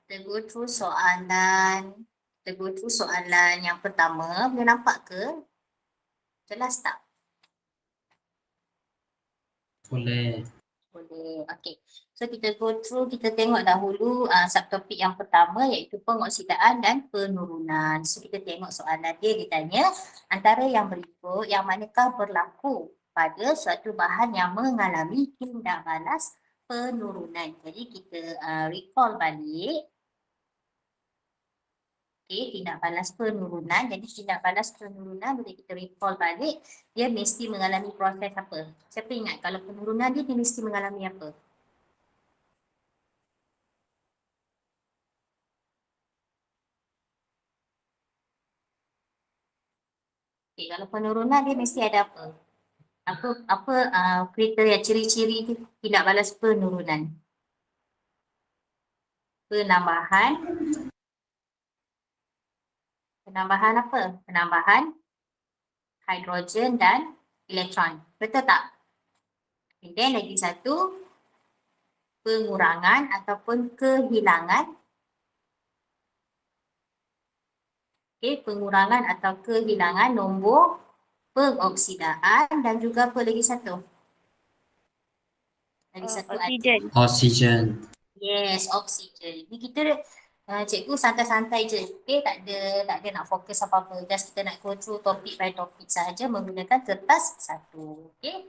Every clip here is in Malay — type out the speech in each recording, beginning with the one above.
Kita go through soalan. Kita go through soalan yang pertama. Boleh nampak ke? Jelas tak? Boleh. Boleh. Okey. So kita go through, kita tengok dahulu subtopik yang pertama iaitu pengoksidaan dan penurunan. So kita tengok soalan dia, dia tanya antara yang berikut yang manakah berlaku pada suatu bahan yang mengalami tindak balas penurunan. Jadi kita recall balik. Okey, tindak balas penurunan. Jadi tindak balas penurunan bila kita recall balik, dia mesti mengalami proses apa? Siapa ingat kalau penurunan dia mesti mengalami apa? Okay, kalau penurunan dia mesti ada apa? Apa kriteria ciri-ciri tindak balas penurunan? Penambahan apa? Penambahan hidrogen dan elektron. Betul tak? And then lagi satu, pengurangan ataupun kehilangan. Okay, pengurangan atau kehilangan nombor pengoksidaan dan juga apa lagi satu? Lagi satu Oksigen. Oksigen. Yes, oksigen. Jadi kita cikgu santai-santai je. Okay, tak ada nak fokus apa-apa. Just kita nak go through topik by topik sahaja menggunakan kertas satu. Okay.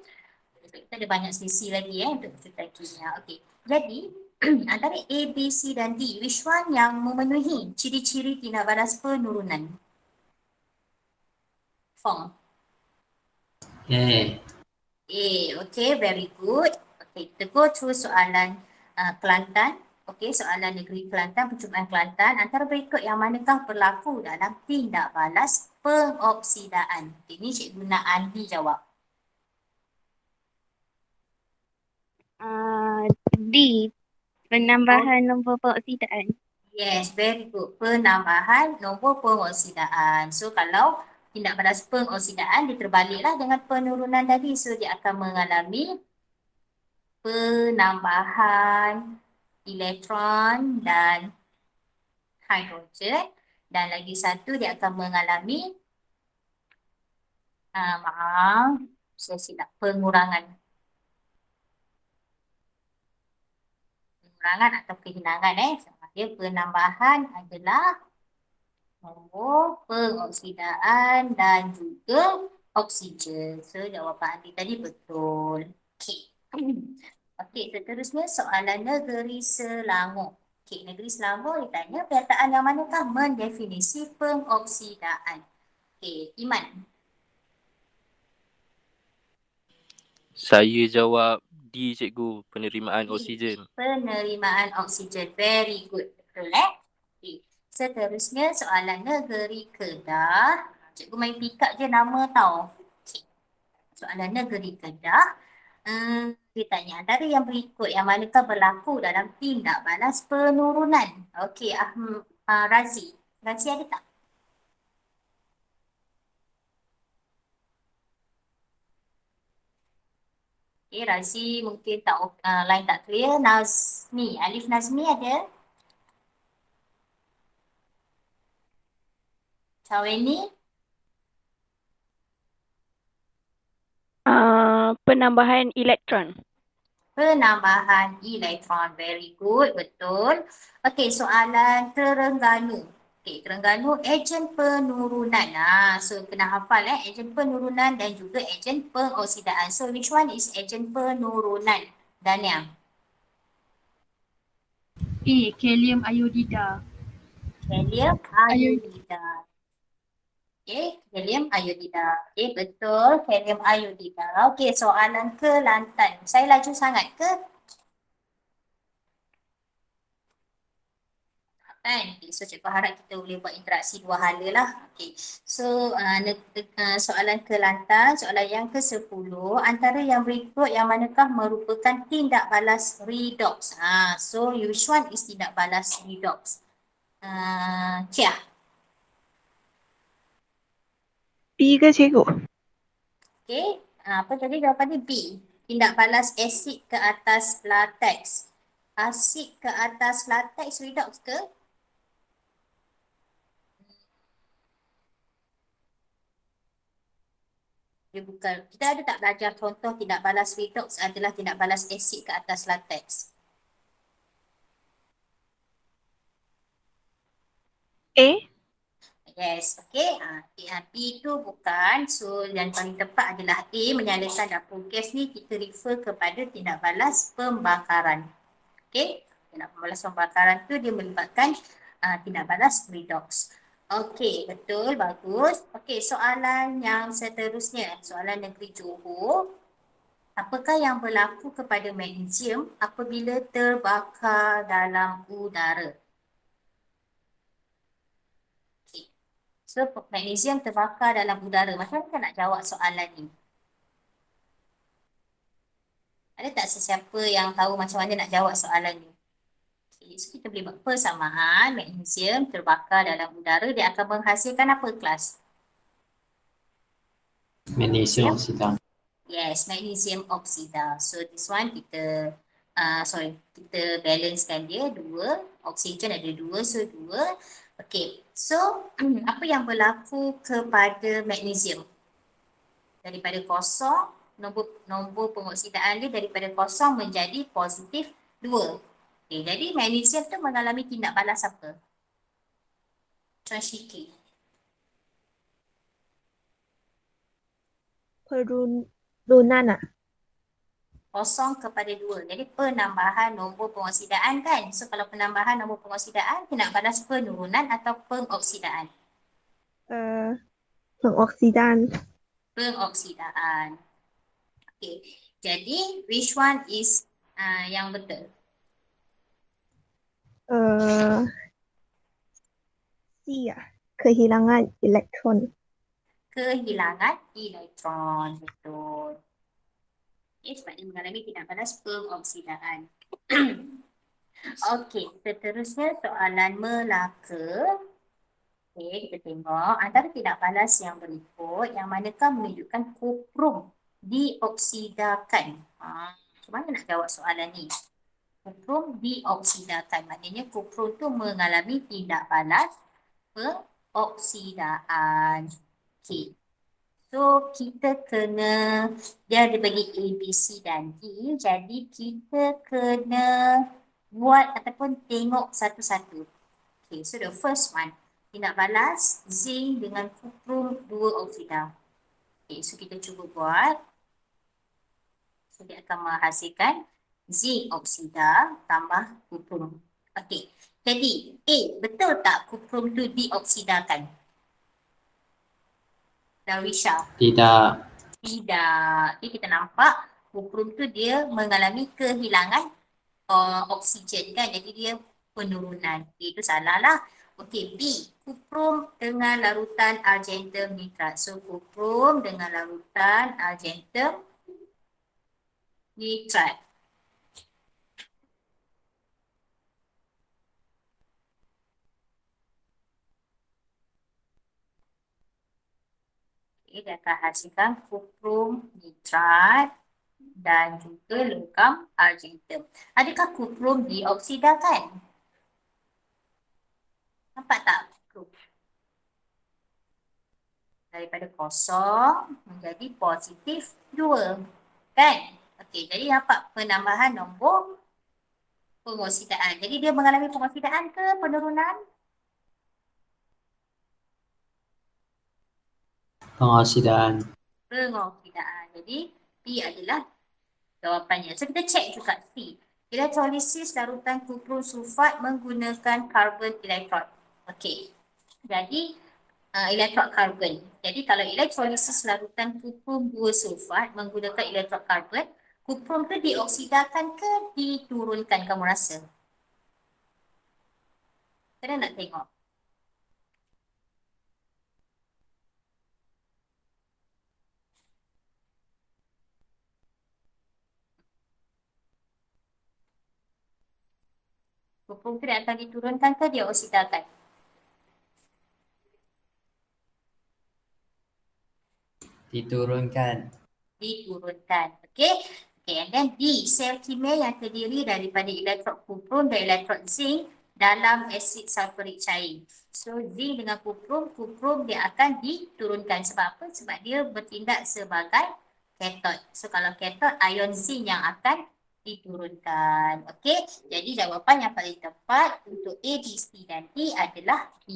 Kita ada banyak sesi lagi untuk cerita kimia. Okay. Jadi, antara A, B, C dan D, which one yang memenuhi ciri-ciri tindak balas penurunan? Form. A. A, okay, very good. Okay, kita go through soalan Kelantan. Okay, soalan negeri Kelantan, percubaan Kelantan. Antara berikut yang manakah berlaku dalam tindak balas pengoksidaan? Okay, ini Cikgu nak Andi jawab. D. Penambahan nombor pengoksidaan. Yes, very good. Penambahan nombor pengoksidaan. So, kalau tindak balas pengoksidaan dia terbaliklah dengan penurunan tadi. So, dia akan mengalami penambahan elektron dan hidrogen. Dan lagi satu dia akan mengalami saya silap, pengurangan atau kehilangan dia penambahan adalah nombor pengoksidaan dan juga oksigen. So jawapan Andi tadi betul. Okey. Okey, seterusnya soalan negeri Selangor. Okey, negeri Selangor ditanya perkataan yang manakah mendefinisi pengoksidaan? Okey, Iman. Saya jawab D, cikgu, penerimaan oksigen. Penerimaan oksigen. Very good. Betul Okay. Seterusnya soalan negeri Kedah. Cikgu main pikap je nama tau. Okay. Soalan negeri Kedah. Dia tanya antara yang berikut yang manakah berlaku dalam tindak balas penurunan. Okey, Razi. Razi ada tak? Okay, Razi mungkin tak line tak clear. Nazmi, Alif Nazmi ada? Caweni? Penambahan elektron. Penambahan elektron. Very good. Betul. Okey, soalan Terengganu. Okey, Terengganu ejen penurunan. So kena hafal ejen penurunan dan juga ejen pengoksidaan. So which one is ejen penurunan? Dania. A. Kalium iodida. Kalium iodida. Okey, kalium iodida. Okey, betul. Kalium iodida. Okey, soalan Kelantan. Saya laju sangat ke? Kan? Okay, so cikgu harap kita boleh buat interaksi dua hala lah. Okay. So soalan Kelantan, soalan yang ke-10, antara yang berikut yang manakah merupakan tindak balas redox? So which one is tindak balas redox? Kia. B ke cikgu? Okay, apa tadi jawapan dia? B. tindak balas asid ke atas latex. Asid ke atas latex redox ke? Dia bukan. Kita ada tak belajar contoh tindak balas redox adalah tindak balas asid ke atas latex? A. Yes, okay. P itu bukan. So, yang paling tepat adalah A, menyalakan dapur gas ni kita refer kepada tindak balas pembakaran. Okay. Tindak balas pembakaran tu dia melibatkan tindak balas redox. Okey, betul, bagus. Okey, soalan yang seterusnya. Soalan negeri Johor. Apakah yang berlaku kepada magnesium apabila terbakar dalam udara? Okey. So, magnesium terbakar dalam udara. Macam mana kita nak jawab soalan ni? Ada tak sesiapa yang tahu macam mana nak jawab soalan ni? Okay, so kita boleh buat persamaan magnesium terbakar dalam udara, dia akan menghasilkan apa kelas? Magnesium oksida. Yes, magnesium oksida. So this one kita kita balancekan dia dua, oksigen ada dua, so dua. Okay, so apa yang berlaku kepada magnesium? Daripada kosong, nombor pengoksidaan dia daripada kosong menjadi positif 2. Okay, jadi magnesium tu mengalami tindak balas apa? Chuan Shiki. Penurunan. Kosong kepada 2. Jadi penambahan nombor pengoksidaan kan? So kalau penambahan nombor pengoksidaan, tindak balas penurunan atau pengoksidaan? Pengoksidaan. Pengoksidaan. Okay. Jadi which one is yang betul? C. Kehilangan elektron. Kehilangan elektron. Betul. Okay, sebab dia mengalami tindak balas pengoksidaan. Okey, seterusnya soalan Melaka. Okey, kita tengok antara tindak balas yang berikut yang manakah menunjukkan kuprum dioksidakan. Macam mana nak jawab soalan ni? Kuprum dioksidakan. Maknanya kuprum tu mengalami tindak balas pengoksidaan. Okey. So, kita kena, dia ada bagi A, B, C dan D. Jadi, kita kena buat ataupun tengok satu-satu. Okay, so the first one, tindak balas zinc dengan kuprum 2 oksida. Okay, so kita cuba buat. So, dia akan menghasilkan zinc oksida tambah kuprum. Okay, jadi A, betul tak kuprum tu dioksidakan? Darwisha. Tidak. Tidak. Okay, kita nampak kuprum tu dia mengalami kehilangan oksigen kan. Jadi dia penurunan. Okay, itu salah lah. Okey, B. Kuprum dengan larutan argentum nitrat. So, kuprum dengan larutan argentum nitrat. Okay, dia akan hasilkan kuprum nitrat dan juga logam argentum. Adakah kuprum dioksidakan? Nampak tak? Daripada kosong menjadi positif 2. Kan? Okey, jadi nampak penambahan nombor pengoksidaan. Jadi dia mengalami pengoksidaan ke penurunan? Pengoksidaan. Pengoksidaan. Jadi P adalah jawapannya. So kita cek juga C. Elektrolisis larutan kuprum sulfat menggunakan karbon elektrod. Okey. Jadi elektrod karbon. Jadi kalau elektrolisis larutan kuprum 2 sulfat menggunakan elektrod karbon, kuprum tu dioksidakan ke diturunkan, kamu rasa? Kita nak tengok. Kuprum tu dia akan diturunkan ke dioksidakan? Diturunkan. Diturunkan. Okey. Okay, and then D, sel kimia yang terdiri daripada elektrod kuprum dan elektrod zinc dalam asid sulfurik cair. So, zinc dengan kuprum dia akan diturunkan. Sebab apa? Sebab dia bertindak sebagai katot. So, kalau katot, ion zinc yang akan diturunkan. Okey, jadi jawapan yang paling tepat untuk A, B, C dan D adalah B.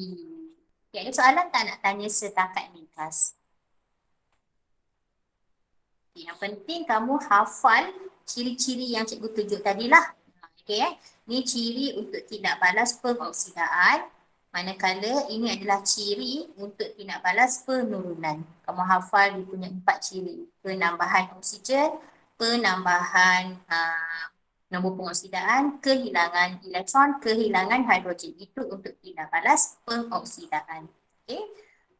Okay, ada soalan tak nak tanya setakat ni, kelas? Yang penting kamu hafal ciri-ciri yang cikgu tunjuk tadilah. Okey, ni ciri untuk tindak balas pengoksidaan. Manakala ini adalah ciri untuk tindak balas penurunan. Kamu hafal dia punya 4 ciri. Penambahan oksigen, penambahan nombor pengoksidaan, kehilangan elektron, kehilangan hidrogen. Itu untuk tindak balas pengoksidaan. Okey.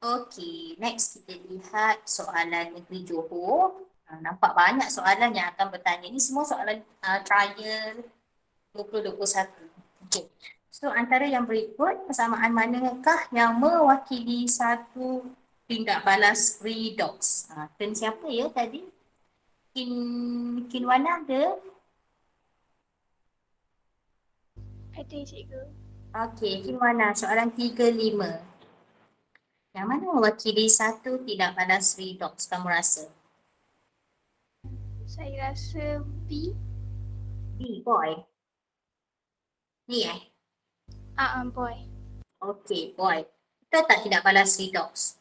Okey, next kita lihat soalan negeri Johor. Nampak banyak soalan yang akan bertanya. Ini semua soalan trial 2021. Okay. So, antara yang berikut, persamaan manakah yang mewakili satu tindak balas redox? Term siapa ya tadi? Kinwana ada? Ada cikgu. Okey, Kinwana, soalan 35. Yang mana mewakili satu tindak balas redox kamu rasa? Saya rasa B. B, boy. Ni Boy. Okey, boy. Kita tak tindak balas redox.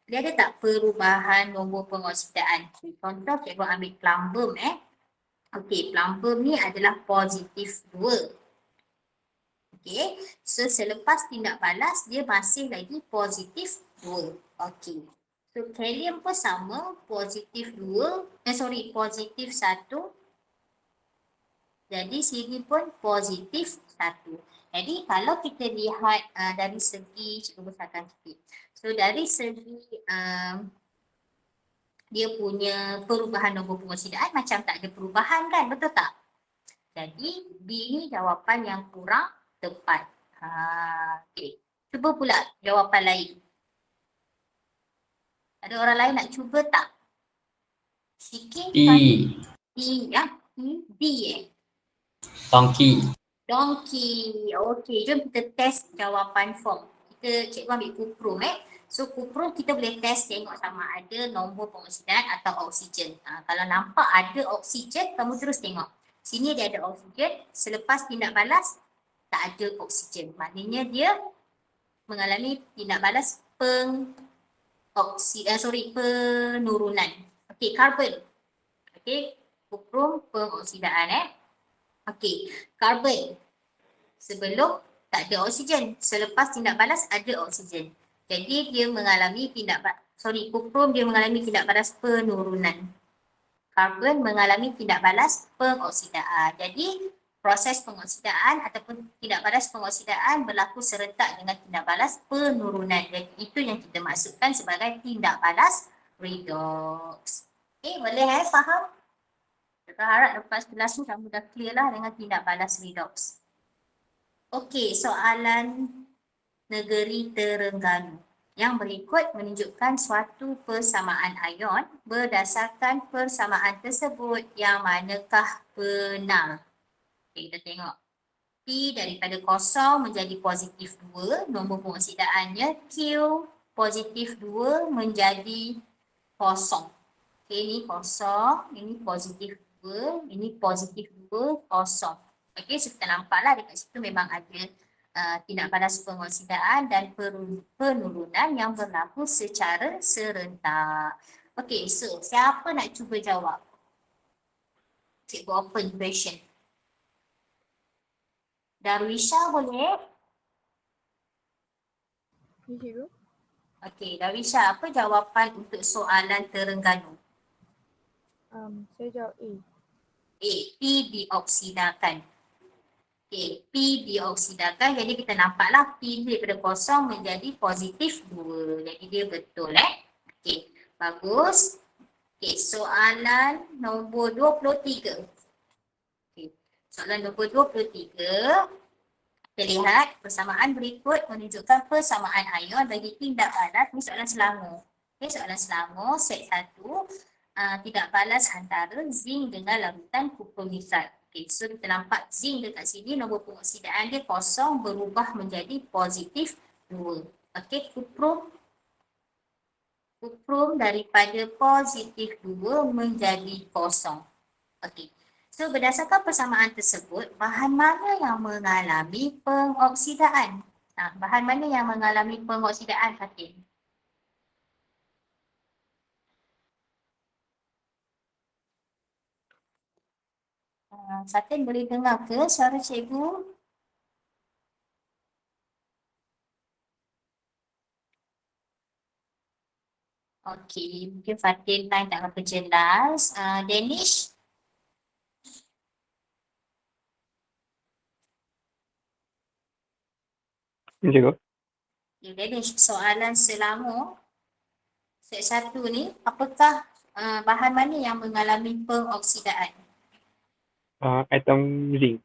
Dia ada tak perubahan nombor pengoksidaan? Contoh, cikgu ambil plumbum Okey, plumbum ni adalah positif 2. Okey, so selepas tindak balas, dia masih lagi positif 2. Okey. So, kalium pun sama, positif 2, positif 1. Jadi, sini pun positif 1. Jadi, kalau kita lihat dari segi, cikgu besarkan sikit. So, dari segi dia punya perubahan nombor pengoksidaan macam tak ada perubahan kan, betul tak? Jadi, B ni jawapan yang kurang tepat. Okay. Cuba pula jawapan lain. Ada orang lain nak cuba tak? Sikit. D. D ya? D Donkey. Donkey. Okey, jom kita test jawapan form. Cikgu ambil kuprum So kuprum kita boleh test tengok sama ada nombor pengoksidaan atau oksigen. Kalau nampak ada oksigen, kamu terus tengok. Sini dia ada oksigen, selepas tindak balas tak ada oksigen. Maknanya dia mengalami tindak balas penurunan. Okey, karbon. Okey, kuprum pengoksidaan Okey, karbon. Sebelum tak ada oksigen, selepas tindak balas ada oksigen. Jadi dia mengalami kuprum dia mengalami tindak balas penurunan. Karbon mengalami tindak balas pengoksidaan. Jadi proses pengoksidaan ataupun tindak balas pengoksidaan berlaku serentak dengan tindak balas penurunan. Jadi itu yang kita maksudkan sebagai tindak balas redox. Okey, boleh faham? Kita harap lepas kelas ni kamu dah clear lah dengan tindak balas redox. Okey, soalan negeri Terengganu. Yang berikut menunjukkan suatu persamaan ion berdasarkan persamaan tersebut yang manakah benar. Okay, kita tengok. P daripada kosong menjadi positif 2, nombor pengoksidaannya Q positif 2 menjadi kosong. Okay, ini kosong, ini positif 2, ini positif 2, kosong. Okay, so kita nampaklah dekat situ memang ada tindak balas pengoksidaan dan penurunan yang berlaku secara serentak. Okey, so siapa nak cuba jawab? Cikgu open question. Darwisha boleh? Cikgu. Okey, Darwisha, apa jawapan untuk soalan Terengganu? Saya jawab A. A, P dioksidakan. Okay, P dioksidakan, jadi kita nampaklah P daripada kosong menjadi positif 2. Jadi dia betul Okay, bagus. Okay, soalan nombor 23. Okay, soalan nombor 23. Kita lihat persamaan berikut menunjukkan persamaan ion bagi tindak balas. Ini soalan Selangor. Okay, soalan Selangor set 1. tidak balas antara zinc dengan larutan kuprum nitrat. Okay, so kita nampak zinc dekat sini nombor pengoksidaan dia kosong berubah menjadi positif 2. Okey, kuprum daripada positif 2 menjadi kosong. Okey. So berdasarkan persamaan tersebut, bahan mana yang mengalami pengoksidaan? Bahan mana yang mengalami pengoksidaan, Fatin? Fatin boleh dengar ke suara cikgu? Okey, mungkin Fatin line tak berapa jelas. Danish? Cikgu. Okay, Danish, soalan selama set 1 ni, apakah bahan mana yang mengalami pengoksidaan? Atom zinc.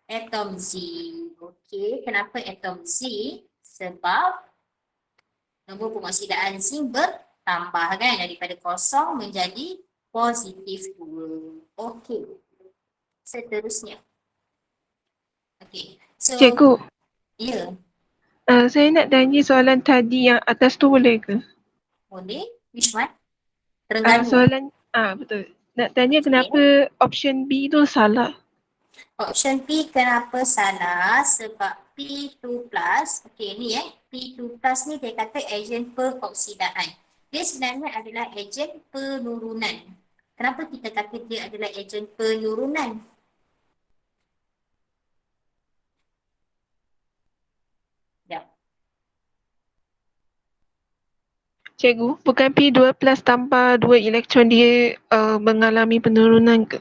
Atom zinc. Okey, kenapa atom zinc? Sebab nombor pengoksidaan zinc bertambah kan, daripada kosong menjadi positif 2. Okey. Seterusnya. Okey. So, Cikgu, ya, saya nak tanya soalan tadi yang atas tu boleh ke? boleh. Which one? Terengganu. Soalan, betul. Nak tanya kenapa option B tu salah? Option P kenapa salah? Sebab P2+, okey ni P2+ ni dia kata ejen peroksidaan. Dia sebenarnya adalah ejen penurunan. Kenapa kita kata dia adalah ejen penurunan? Ya. Cikgu, bukan P2 plus tanpa 2 elektron dia mengalami penurunan ke?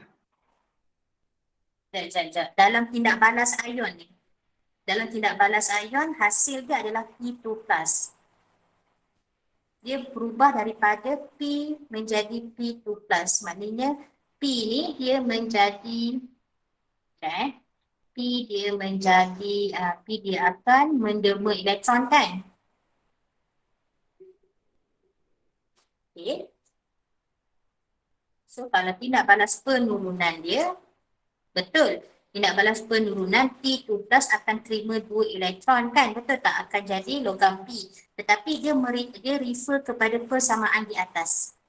Sekejap. Dalam tindak balas ion ni. Dalam tindak balas ion, hasil dia adalah P2+. Dia berubah daripada P menjadi P2+. Maknanya P ni dia menjadi P dia menjadi P dia akan mendema elektron kan? Okay. So kalau tindak balas penurunan dia, betul. Tindak balas penurunan P2+ akan terima 2 elektron kan? Betul tak? Akan jadi logam P. Tetapi dia refer kepada persamaan di atas.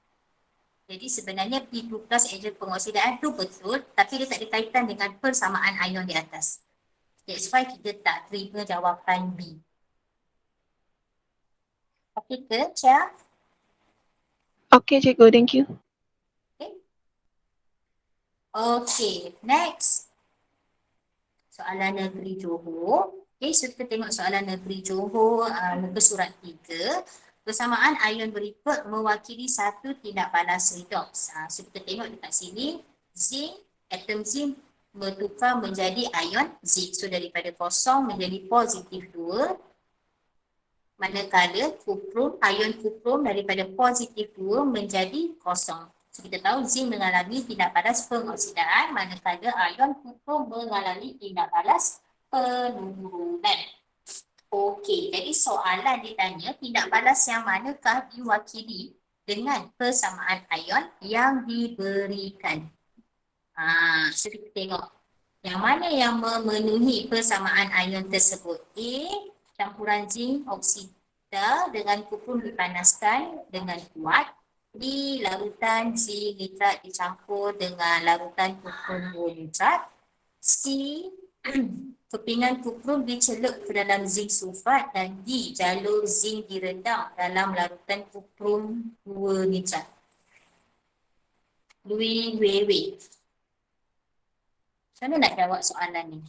Jadi sebenarnya P2+ ejen pengoksidaan tu betul, tapi dia tak ada kaitan dengan persamaan ion di atas. That's why kita tak terima jawapan B. Okey ke, Chia? Okey cikgu, thank you. Okay, next. Soalan negeri Johor. Okay, so kita tengok soalan negeri Johor muka surat 3. Persamaan ion berikut mewakili satu tindak balas redox. So kita tengok dekat sini, zinc, atom zinc bertukar menjadi ion zinc. So daripada kosong menjadi positif 2. Manakala kuprum, ion kuprum daripada positif 2 menjadi kosong. So kita tahu zinc mengalami tindak balas pengoksidaan, manakala ion kuprum mengalami tindak balas penurunan. Okey, jadi soalan ditanya tindak balas yang manakah diwakili dengan persamaan ion yang diberikan. So kita tengok yang mana yang memenuhi persamaan ion tersebut. A, campuran zinc oksida dengan kuprum dipanaskan dengan kuat. Di larutan zinc nitrat dicampur dengan larutan kuprum nitrat. C, kepingan kuprum dicelup ke dalam zinc sulfat. Dan D, jalur zinc direndam dalam larutan kuprum 2 nitrat. Lui Wei. Macam mana nak jawab soalan ni?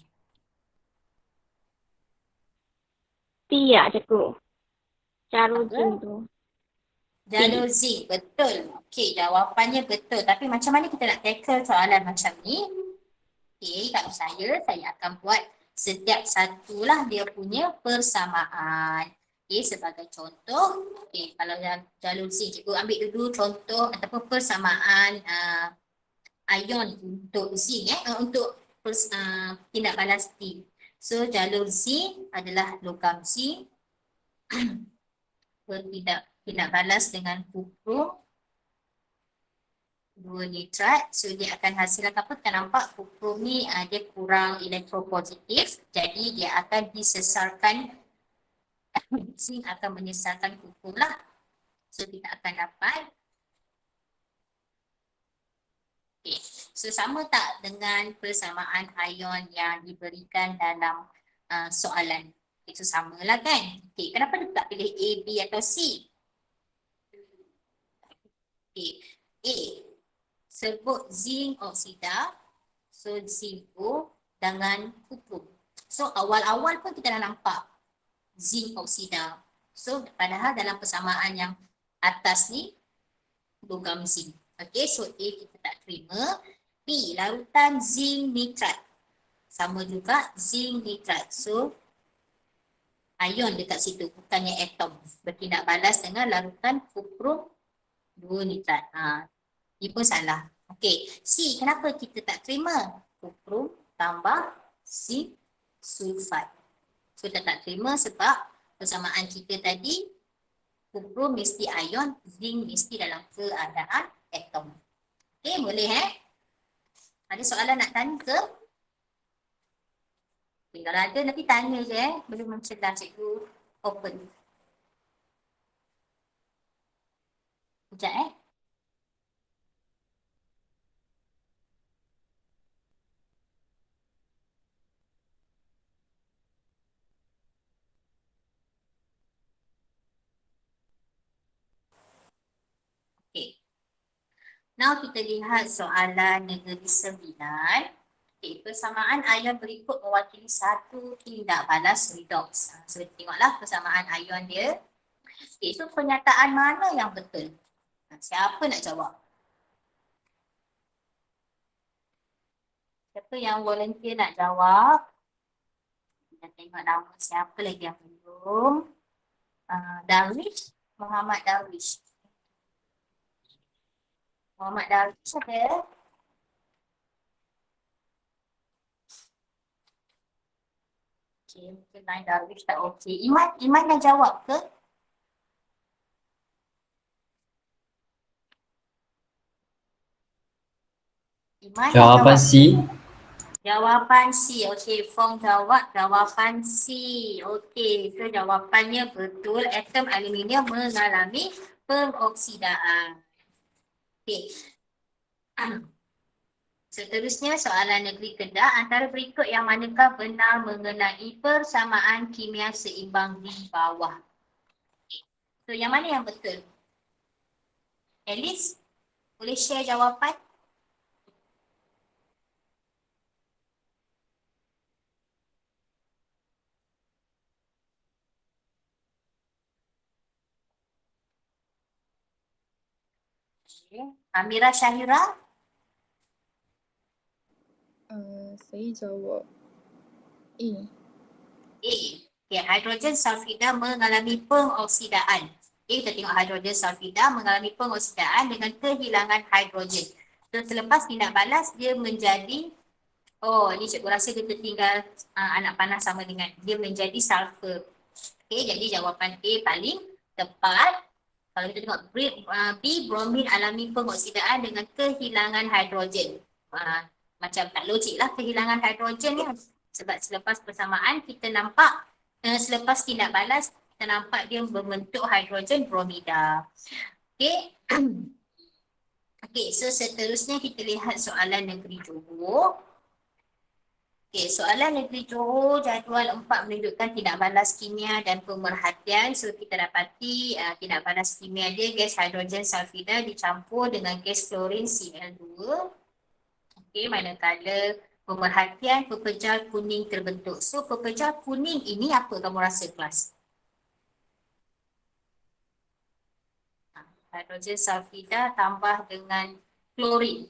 Tidak, cikgu. Jalur zinc tu. Jalur zinc, betul. Okey, jawapannya betul. Tapi macam mana kita nak tackle soalan macam ni? Okey, kalau saya akan buat setiap satulah dia punya persamaan. Okey, sebagai contoh, okey, kalau jalur zinc, cikgu ambil dulu contoh ataupun persamaan ion untuk zinc, untuk tindak balas T. So, jalur zinc adalah logam zinc bertindak balas dengan kuprum 2 nitrat. So dia akan hasilkan apa? Kita nampak kuprum ni dia kurang elektropositif. Jadi dia akan disesarkan, zinc akan menyesarkan kuprum lah. So kita akan dapat. Okay. So sama tak dengan persamaan ion yang diberikan dalam soalan? Itu samalah kan? Okay. Kenapa dia tak pilih A, B atau C? Okay. A. Sebut zinc oksida. So zinc dengan kuprum. So awal-awal pun kita dah nampak zinc oksida. So padahal dalam persamaan yang atas ni logam zinc. Okay, so A kita tak terima. B, larutan zinc nitrat. Sama juga zinc nitrat. So ion dekat situ, bukannya atom. Bertindak balas dengan larutan kuprum 2 nitrat. Ini pun salah. Okey, C, kenapa kita tak terima? Kuprum tambah zinc sulfat. So kita tak terima sebab persamaan kita tadi kuprum mesti ion, zinc mesti dalam keadaan atom. Okey, boleh Ada soalan nak tanya ke? Okay, kalau ada nanti tanya je belum mencelah cikgu open. Sekejap Okay. Now kita lihat soalan negeri 9. Okay, persamaan ion berikut mewakili satu tindak balas redox. So tengoklah persamaan ion dia. Okay, so pernyataan mana yang betul? Siapa nak jawab? Siapa yang volunteer nak jawab? Kita tengok nama siapa lagi yang belum. Darwish, Muhammad Darwish. Muhammad Darwish ada. Okay, mungkin line Darwish tak okey. Iman dah jawab ke? Iman dah Jawapan jawab. C. Jawapan C. Okey, Fong jawab jawapan C. Okey, so jawapannya betul. Atom aluminium mengalami pengoksidaan. Okey. Seterusnya soalan negeri Kedah. Antara berikut yang manakah benar mengenai persamaan kimia seimbang di bawah? Okay. So yang mana yang betul? Alice, boleh share jawapan? Okay. Amira Syahira? Saya jawab A. A. Okay. Hidrogen sulfida mengalami pengoksidaan. Okay, kita tengok hidrogen sulfida mengalami pengoksidaan dengan kehilangan hidrogen. So selepas tindak balas dia menjadi, ni cikgu rasa dia tertinggal anak panah sama dengan dia menjadi sulfur. Okay, jadi jawapan A paling tepat. Kalau kita tengok B, bromin alami pengoksidaan dengan kehilangan hidrogen. Macam tak logik lah kehilangan hidrogen ni. Sebab selepas persamaan kita nampak, selepas tindak balas, kita nampak dia membentuk hidrogen bromida. Okay. Okay, so seterusnya kita lihat soalan negeri Johor. Okay, soalan negeri Johor jadual 4 menunjukkan tindak balas kimia dan pemerhatian. So kita dapati tindak balas kimia dia gas hidrogen sulfida dicampur dengan gas klorin Cl2. Okay, manakala pemerhatian pepejal kuning terbentuk. So pepejal kuning ini apa kamu rasa kelas? Hidrogen sulfida tambah dengan klorin.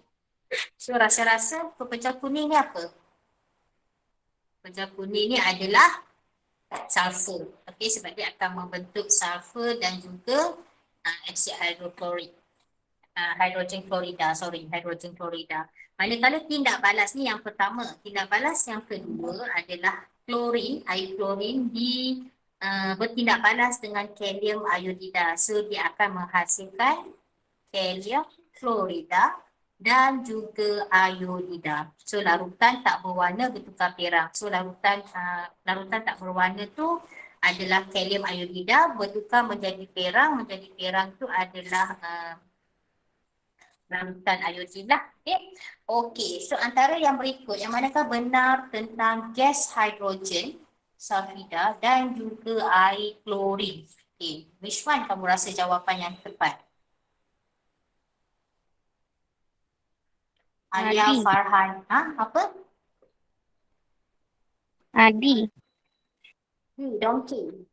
So rasa-rasa pepejal kuning ni apa? Pepejal kuning ni adalah sulfur. Okey, sebab dia akan membentuk sulfur dan juga aksid hidroklorik. Hidrogen klorida. Manakala tindak balas ni yang pertama, tindak balas yang kedua adalah klorin, air klorin bertindak balas dengan kalium iodida. So dia akan menghasilkan kalium klorida dan juga iodida. So larutan tak berwarna bertukar perang. So larutan tak berwarna tu adalah kalium iodida, bertukar menjadi perang tu adalah larutan iodin lah. Okey, so antara yang berikut, yang manakah benar tentang gas hidrogen sulfida dan juga air klorin? Okay, which one kamu rasa jawapan yang tepat? Alia Adi. Farhan. Apa? Adi. Donkey.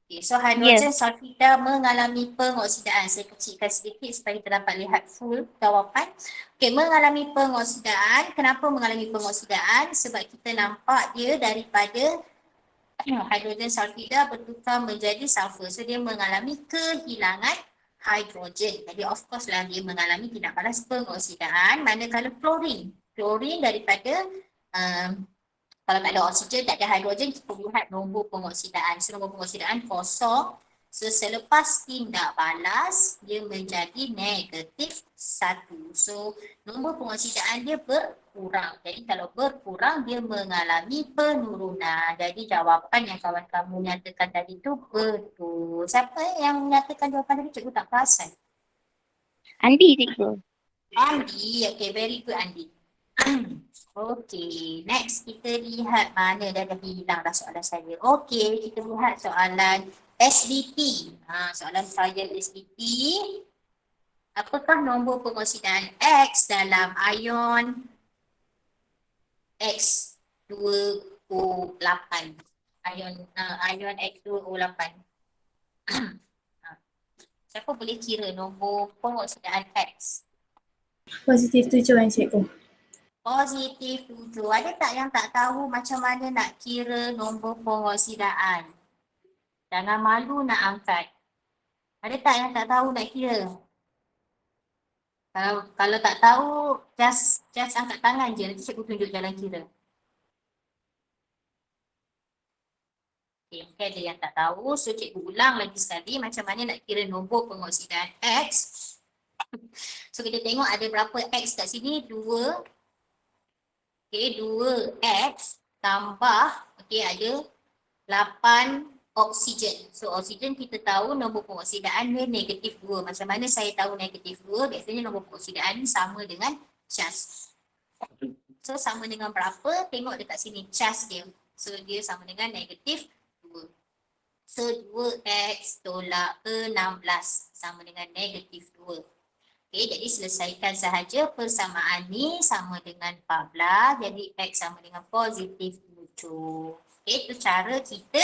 Okay, so hidrogen sulfida mengalami pengoksidaan. Saya kecilkan sedikit supaya kita dapat lihat full jawapan. Okay, mengalami pengoksidaan. Kenapa mengalami pengoksidaan? Sebab kita nampak dia daripada hidrogen sulfida bertukar menjadi sulfur. So dia mengalami kehilangan hidrogen. Jadi of course lah dia mengalami tindak balas pengoksidaan. Manakala klorin. Klorin daripada kalau tak ada oksigen, tak ada hidrogen, kita lihat nombor pengoksidaan. So nombor pengoksidaan kosong. So selepas tindak balas, dia menjadi negatif 1. So nombor pengoksidaan dia berkurang. Jadi kalau berkurang, dia mengalami penurunan. Jadi jawapan yang kawan kamu nyatakan tadi tu betul. Siapa yang menyatakan jawapan tadi? Cikgu tak perasan. Andi, cikgu. Andi, okay, very good Andi. Okey, next kita lihat mana dah hilang dah soalan saya. Okey, kita lihat soalan SBT. Soalan trial SBT. Apakah nombor pengoksidaan X dalam ion X2O8? Ion X2O8. Siapa boleh kira nombor pengoksidaan X? Positif 7 cikgu. Positif 7. Ada tak yang tak tahu macam mana nak kira nombor pengoksidaan? Jangan malu nak angkat. Ada tak yang tak tahu nak kira? Kalau tak tahu, just angkat tangan je. Nanti cikgu tunjuk jalan kira. Okay, mungkin ada yang tak tahu. So cikgu ulang lagi sekali macam mana nak kira nombor pengoksidaan X. So kita tengok ada berapa X kat sini? 2. Okay, 2X tambah, okay, ada 8 oksigen. So, oksigen kita tahu nombor pengoksidaan dia negatif 2. Macam mana saya tahu negatif 2? Biasanya nombor pengoksidaan ni sama dengan charge. So, sama dengan berapa? Tengok dekat sini charge dia. So, dia sama dengan negatif 2. So, 2X tolak 16 sama dengan negatif 2. Okay, jadi selesaikan sahaja persamaan ni sama dengan 14. Jadi X sama dengan positif 7. Okay, itu cara kita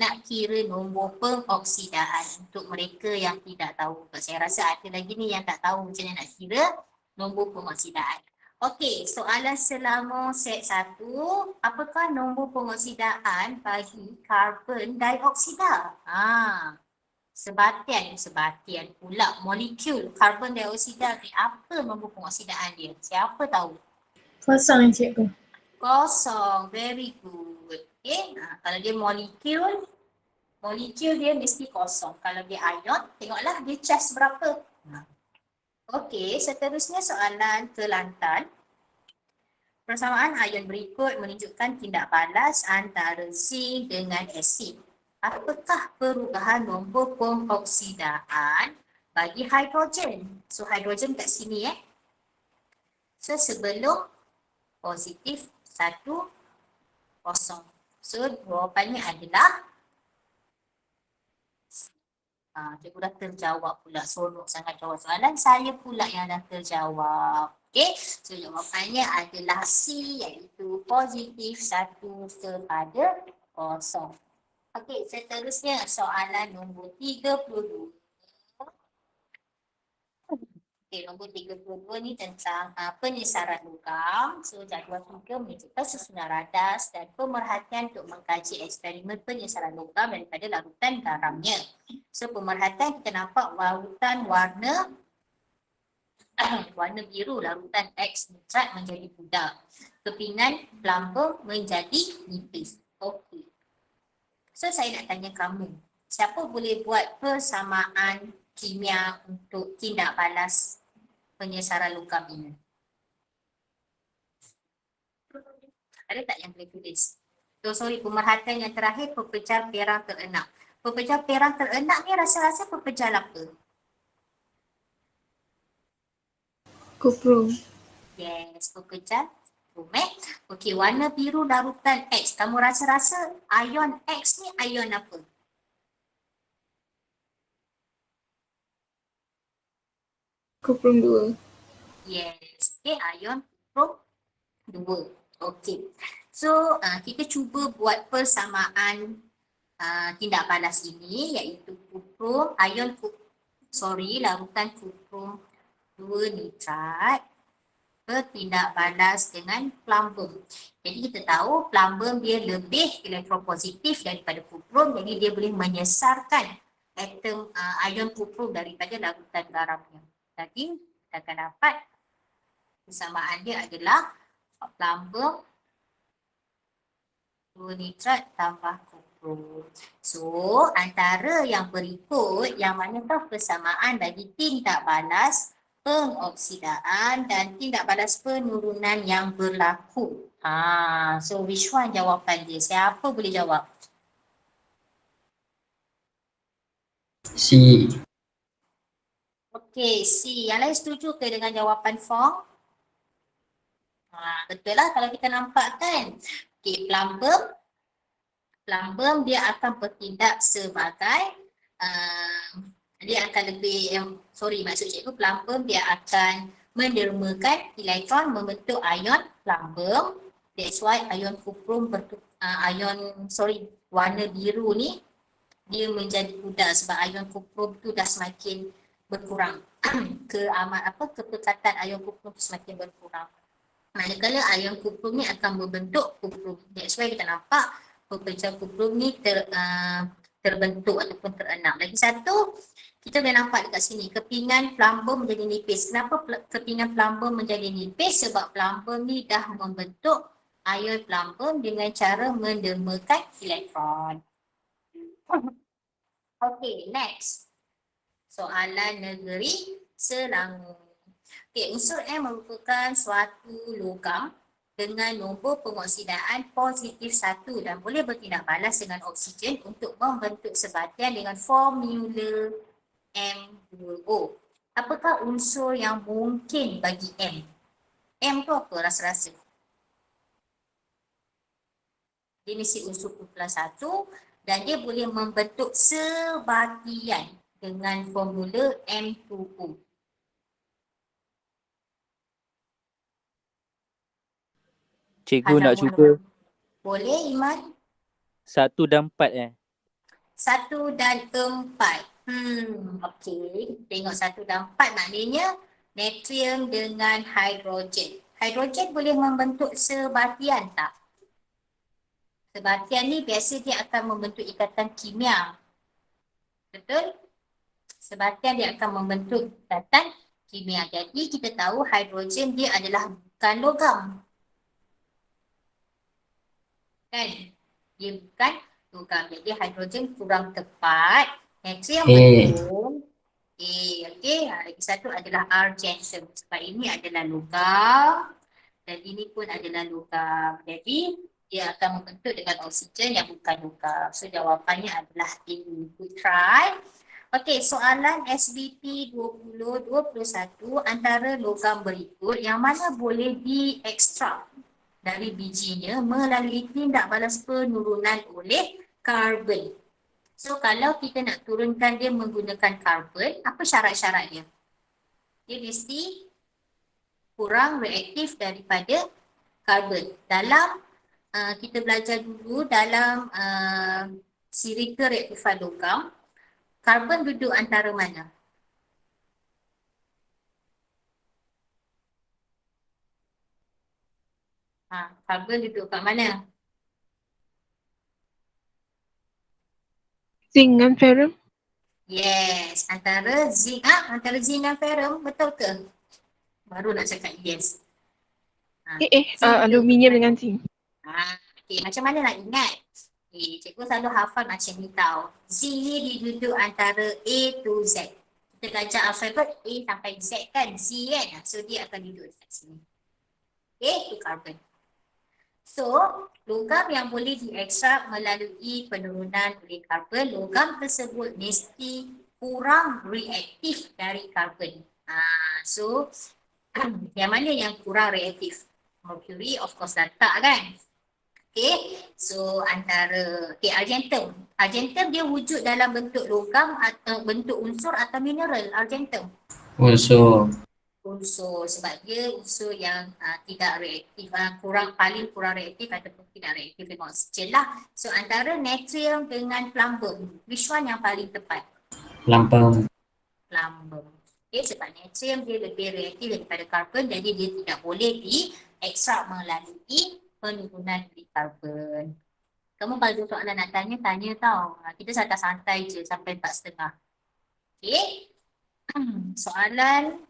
nak kira nombor pengoksidaan untuk mereka yang tidak tahu. Saya rasa ada lagi ni yang tak tahu macam mana nak kira nombor pengoksidaan. Okey, soalan selama set 1. Apakah nombor pengoksidaan bagi karbon dioksida? Sebatian pula molekul karbon dioksida ni, apa nombor pengoksidaan dia? Siapa tahu? Kosong cikgu. Kosong, very good. Okay, kalau dia molekul dia mesti kosong. Kalau dia ion, tengoklah dia charge berapa. Okey, seterusnya soalan kelantan. Persamaan ion berikut menunjukkan tindak balas antara zinc dengan asid. Apakah perubahan nombor pengoksidaan bagi hidrogen? So hidrogen kat sini So sebelum positif 1, kosong. So jawapannya adalah cikgu dah terjawab pula. Seronok sangat jawab soalan. Saya pula yang dah terjawab. Okey, so jawapannya adalah C, iaitu positif 1 kepada kosong. Okey, seterusnya soalan nombor 32. Okey, nombor 32 ni tentang penyesaran logam. So, jadual 3 menunjukkan susunan radas dan pemerhatian untuk mengkaji eksperimen penyesaran logam daripada larutan garamnya. So, pemerhatian kita nampak larutan warna biru, larutan X nitrat menjadi budak. Kepingan plumbum menjadi nipis. Okey. So, saya nak tanya kamu, siapa boleh buat persamaan kimia untuk tindak balas penyesaran logam ini. Ada tak yang boleh tulis? So, sorry, pemerhatian yang terakhir, pepecah perang terenak. Pepecah perang terenak ni rasa-rasa pepecah apa? Kuprum. Yes, pepecah rumek. Okey, warna biru larutan X. Kamu rasa-rasa ion X ni ion apa? Kuprum 2. Yes, okay, ion kuprum 2. Okey. So, kita cuba buat persamaan tindak balas ini, iaitu kuprum, larutan kuprum 2 nitrat bertindak balas dengan plumbum. Jadi kita tahu plumbum dia lebih elektropositif daripada kuprum, jadi dia boleh menyesarkan atom ion kuprum daripada larutan garamnya. Jadi kita akan dapat persamaan dia adalah plumbum 2 nitrat tambah kuprum. So, antara yang berikut, yang manakah persamaan bagi tindak balas pengoksidaan dan tindak balas penurunan yang berlaku? So which one jawapan dia? Siapa boleh jawab? C. Okey, C. Yang lain setuju ke dengan jawapan Fong? Betul lah kalau kita nampak kan. Okey, plumbum dia akan bertindak sebagai dia akan maksud cikgu, plumbum dia akan mendermakan elektron membentuk ion plumbum. That's why ion kuprum warna biru ni dia menjadi pudar sebab ion kuprum tu dah semakin berkurang. Kepekatan ion kuprum tu semakin berkurang. Manakala ion kuprum ni akan membentuk kuprum. That's why kita nampak pepecah kuprum ni terbentuk ataupun terenak. Lagi satu, kita boleh nampak dekat sini, kepingan plumbum menjadi nipis. Kenapa kepingan plumbum menjadi nipis? Sebab plumbum ni dah membentuk ion plumbum dengan cara mendermakan elektron. Okay, next. Soalan negeri Selangor. Okay, unsur M merupakan suatu logam dengan nombor pengoksidaan positif 1 dan boleh bertindak balas dengan oksigen untuk membentuk sebatian dengan formula M2O. Apakah unsur yang mungkin bagi M? M tu apa rasa-rasa? Dia mesti unsur kumpulan 1 dan dia boleh membentuk sebatian dengan formula M2O. Cikgu nak cuba Boleh, Iman? 1 dan 4 1 dan 4. Okey. Tengok 1 dan 4 maknanya natrium dengan hidrogen. Hidrogen boleh membentuk sebatian tak? Sebatian ni biasa dia akan membentuk ikatan kimia. Betul? Sebatian dia akan membentuk ikatan kimia. Jadi kita tahu hidrogen dia adalah bukan logam. Kan? Dia bukan logam. Jadi hidrogen kurang tepat. Natrium betul. Okey. Lagi satu adalah argentum. Sebab ini adalah logam. Dan ini pun adalah logam. Jadi dia akan membentuk dengan oksigen yang bukan logam. So jawapannya adalah ini. We try. Okey, soalan SBP 2021 antara logam berikut yang mana boleh diekstrak dari bijinya melalui tindak balas penurunan oleh karbon. So kalau kita nak turunkan dia menggunakan karbon, apa syarat-syaratnya? Dia mesti kurang reaktif daripada karbon. Dalam kita belajar dulu dalam sirika reaktifan logam, karbon duduk antara mana? Karbon duduk kat mana? Zinc dan ferrum. Yes, antara zinc dan ferrum, betul ke? Baru nak cakap yes. Aluminium dengan zinc. Okay, macam mana nak ingat? Cikgu selalu hafal macam ni tau. Zinc ni diduduk antara A to Z. kita belajar alfabet A sampai Z kan, Z kan. So dia akan duduk dekat sini. Okay, itu karbon. So, logam yang boleh diekstrak melalui penurunan oleh karbon, logam tersebut mesti kurang reaktif dari karbon. So, yang mana yang kurang reaktif? Mercury of course dah tak kan? Okay, so antara argentum. Argentum dia wujud dalam bentuk logam atau bentuk unsur atau mineral, argentum. Unsur. Unsur, sebab dia unsur yang tidak reaktif, paling kurang reaktif ataupun tidak reaktif dengan oksigen lah. So antara natrium dengan plumbum, which one yang paling tepat? Plumbum. Plumbum. Okay, sebab natrium dia lebih reaktif daripada karbon, jadi dia tidak boleh diekstrak melalui penurunan di karbon. Kamu kalau ada soalan nak tanya, tanya tau. Kita santai-santai je sampai 4:30. Okay. Soalan,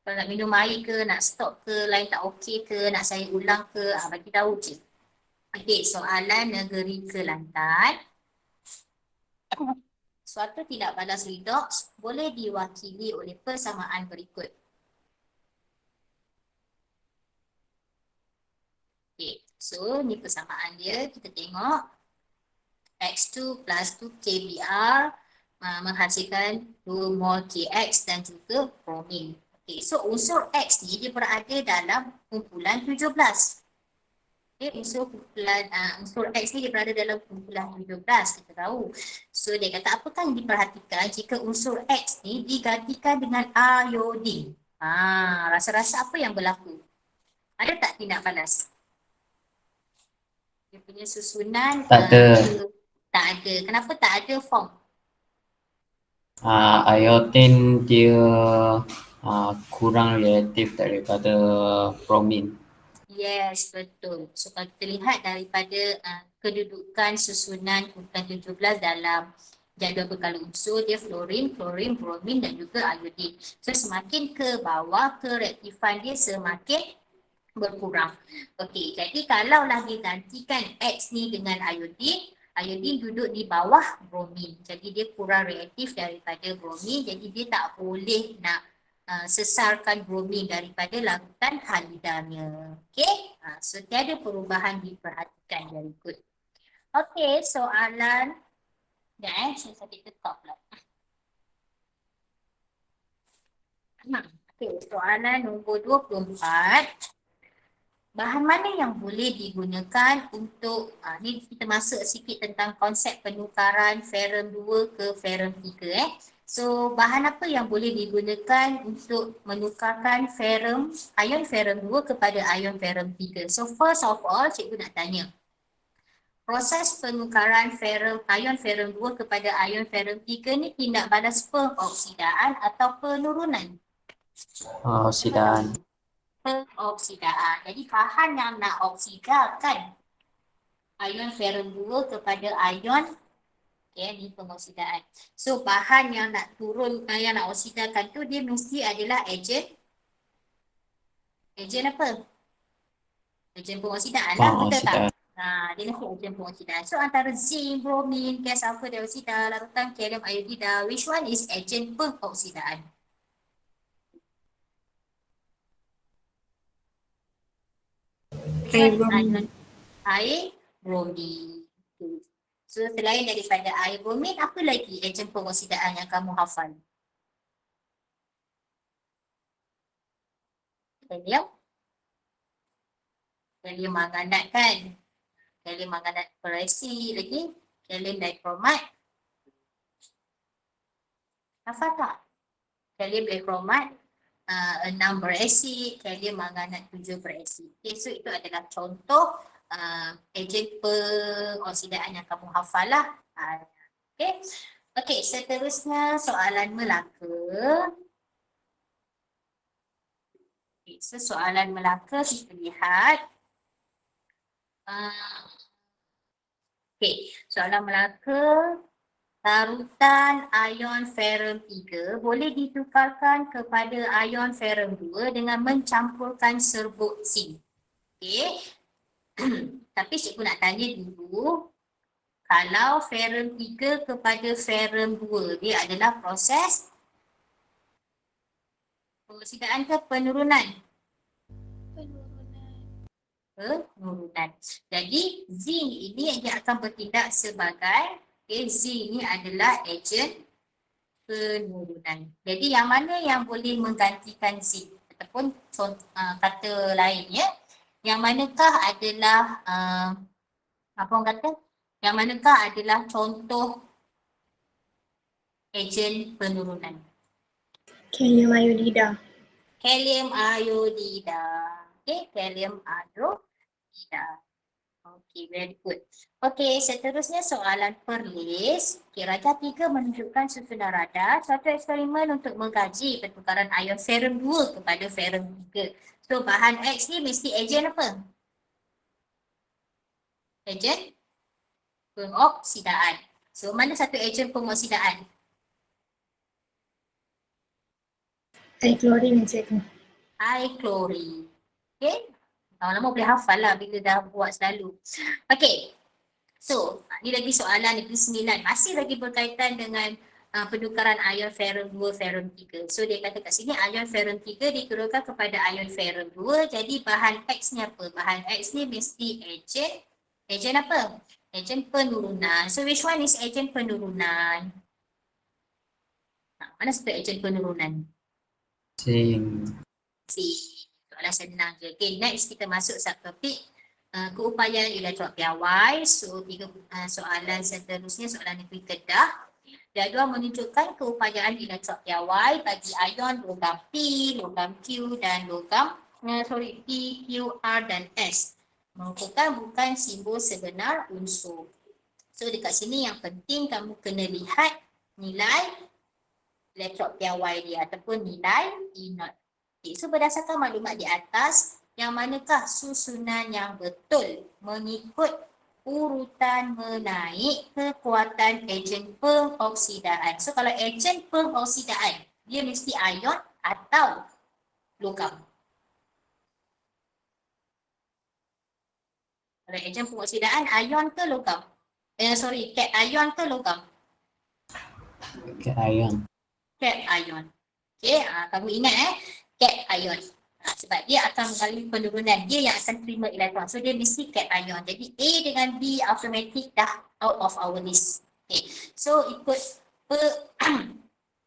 kalau nak minum air ke, nak stop ke, lain tak okey ke, nak saya ulang ke, bagi tahu je. Okay, soalan negeri Kelantan. Suatu tidak balas redox boleh diwakili oleh persamaan berikut. Okay, so ni persamaan dia, kita tengok. X2 plus 2 KBr menghasilkan 2 mol KX dan juga bromin. Okay, so unsur X ni dia berada dalam kumpulan 17. Okay, unsur X ni dia berada dalam kumpulan 17, kita tahu. So dia kata apakah yang diperhatikan jika unsur X ni digantikan dengan iodin? Rasa-rasa apa yang berlaku? Ada tak tindak balas? Dia punya susunan Tak ada. Tak ada. Kenapa tak ada form? Iodine dia kurang reaktif daripada bromin. Yes, betul. So kalau kita lihat daripada kedudukan susunan kumpulan 17 dalam jadual berkala unsur, dia fluorin, bromin dan juga iodin. So semakin ke bawah, kereaktifan dia semakin berkurang. Okey, jadi kalaulah digantikan X ni dengan iodin, iodin duduk di bawah bromin. Jadi dia kurang reaktif daripada bromin, jadi dia tak boleh nak sesarkan bromin daripada larutan halidanya. Okey, so tiada perubahan diperhatikan. Very good. Okey, soalan. Saya sampai ke top lah. Okey, soalan nombor 24. Bahan mana yang boleh digunakan untuk, ni kita masuk sikit tentang konsep penukaran ferrum 2 ke ferrum 3. So, bahan apa yang boleh digunakan untuk menukarkan ion ferrum 2 kepada ion ferrum 3? So, first of all, cikgu nak tanya. Proses penukaran ion ferrum 2 kepada ion ferrum 3 ni tindak balas pengoksidaan atau penurunan? Oksidaan. Pengoksidaan. Jadi bahan yang nak oksidakan ion ferrum 2 kepada ion, ni pengoksidaan. So bahan yang nak yang nak oksidakan tu dia mesti adalah ejen apa? Ejen pengoksidaan lah, betul tak? Dia mesti ejen pengoksidaan. So antara zinc, bromin, gas alfa dioksida, larutan kalium iodida, which one is ejen pengoksidaan? Air bromin. So selain daripada air bromin, apa lagi ejen pengoksidaan yang kamu hafal? Kalium manganat kan? Kalium manganat beresi lagi. Kalium dikromat. Hafal tak? Kalium dikromat 6 berasid, kalium manganat 7 berasid. Okay, so itu adalah contoh ejen pengoksidaan yang kamu hafal lah. Okay. Okay, seterusnya soalan Melaka. Okay, so soalan Melaka kita lihat. Okay, soalan Melaka. Larutan ion ferrum 3 boleh ditukarkan kepada ion ferrum 2 dengan mencampurkan serbuk zinc. Okay. Tapi cikgu nak tanya dulu, kalau ferrum 3 kepada ferrum 2, dia adalah proses Pengosidaan ke penurunan? Penurunan. Penurunan. Jadi zinc ini dia akan bertindak sebagai zinc ini adalah ejen penurunan. Jadi yang mana yang boleh menggantikan zinc ataupun kata lainnya, yang manakah adalah apa orang kata? Yang manakah adalah contoh ejen penurunan? Kalium iodida. Kalium iodida. Okay, kalium iodida. Okay, very good. Okay, seterusnya soalan per list. Okay, Raja 3 menunjukkan susunan radar suatu eksperimen untuk mengkaji pertukaran ion ferrum 2 kepada ferrum 3. So, bahan X ni mesti ejen apa? Ejen pengoksidaan. So, mana satu ejen pengoksidaan? Air klorin cikgu. Air klorin. Okay. Lama-lama boleh hafal lah bila dah buat selalu. Okay. So, ni lagi soalan negeri 9. Masih lagi berkaitan dengan penukaran ion ferrum 2, ferrum 3. So, dia kata kat sini ion ferrum 3 dikeluarkan kepada ion ferrum 2. Jadi, bahan X ni apa? Bahan X ni mesti ejen apa? Ejen penurunan. So, which one is ejen penurunan? Mana satu ejen penurunan? Zinc. C. Soalan senang je. Okay, next kita masuk subtopik keupayaan elektron piawai. So, soalan seterusnya, soalan negeri Kedah. Jadual menunjukkan keupayaan elektron piawai bagi ion logam P, logam Q dan logam P, Q, R dan S. Merupakan bukan simbol sebenar unsur. So, dekat sini yang penting kamu kena lihat nilai elektron piawai dia ataupun nilai E0. Okay, so berdasarkan maklumat di atas, yang manakah susunan yang betul mengikut urutan menaik kekuatan ejen pengoksidaan. So kalau ejen pengoksidaan, dia mesti ion atau logam. Kalau ejen pengoksidaan, ion ke logam? Cation ke logam? Cation. Cation. Okay, kamu ingat cation. Sebab dia akan mengalami penurunan. Dia yang akan terima elektron. So, dia mesti cation. Jadi, A dengan B automatic dah out of our list. Okay. So,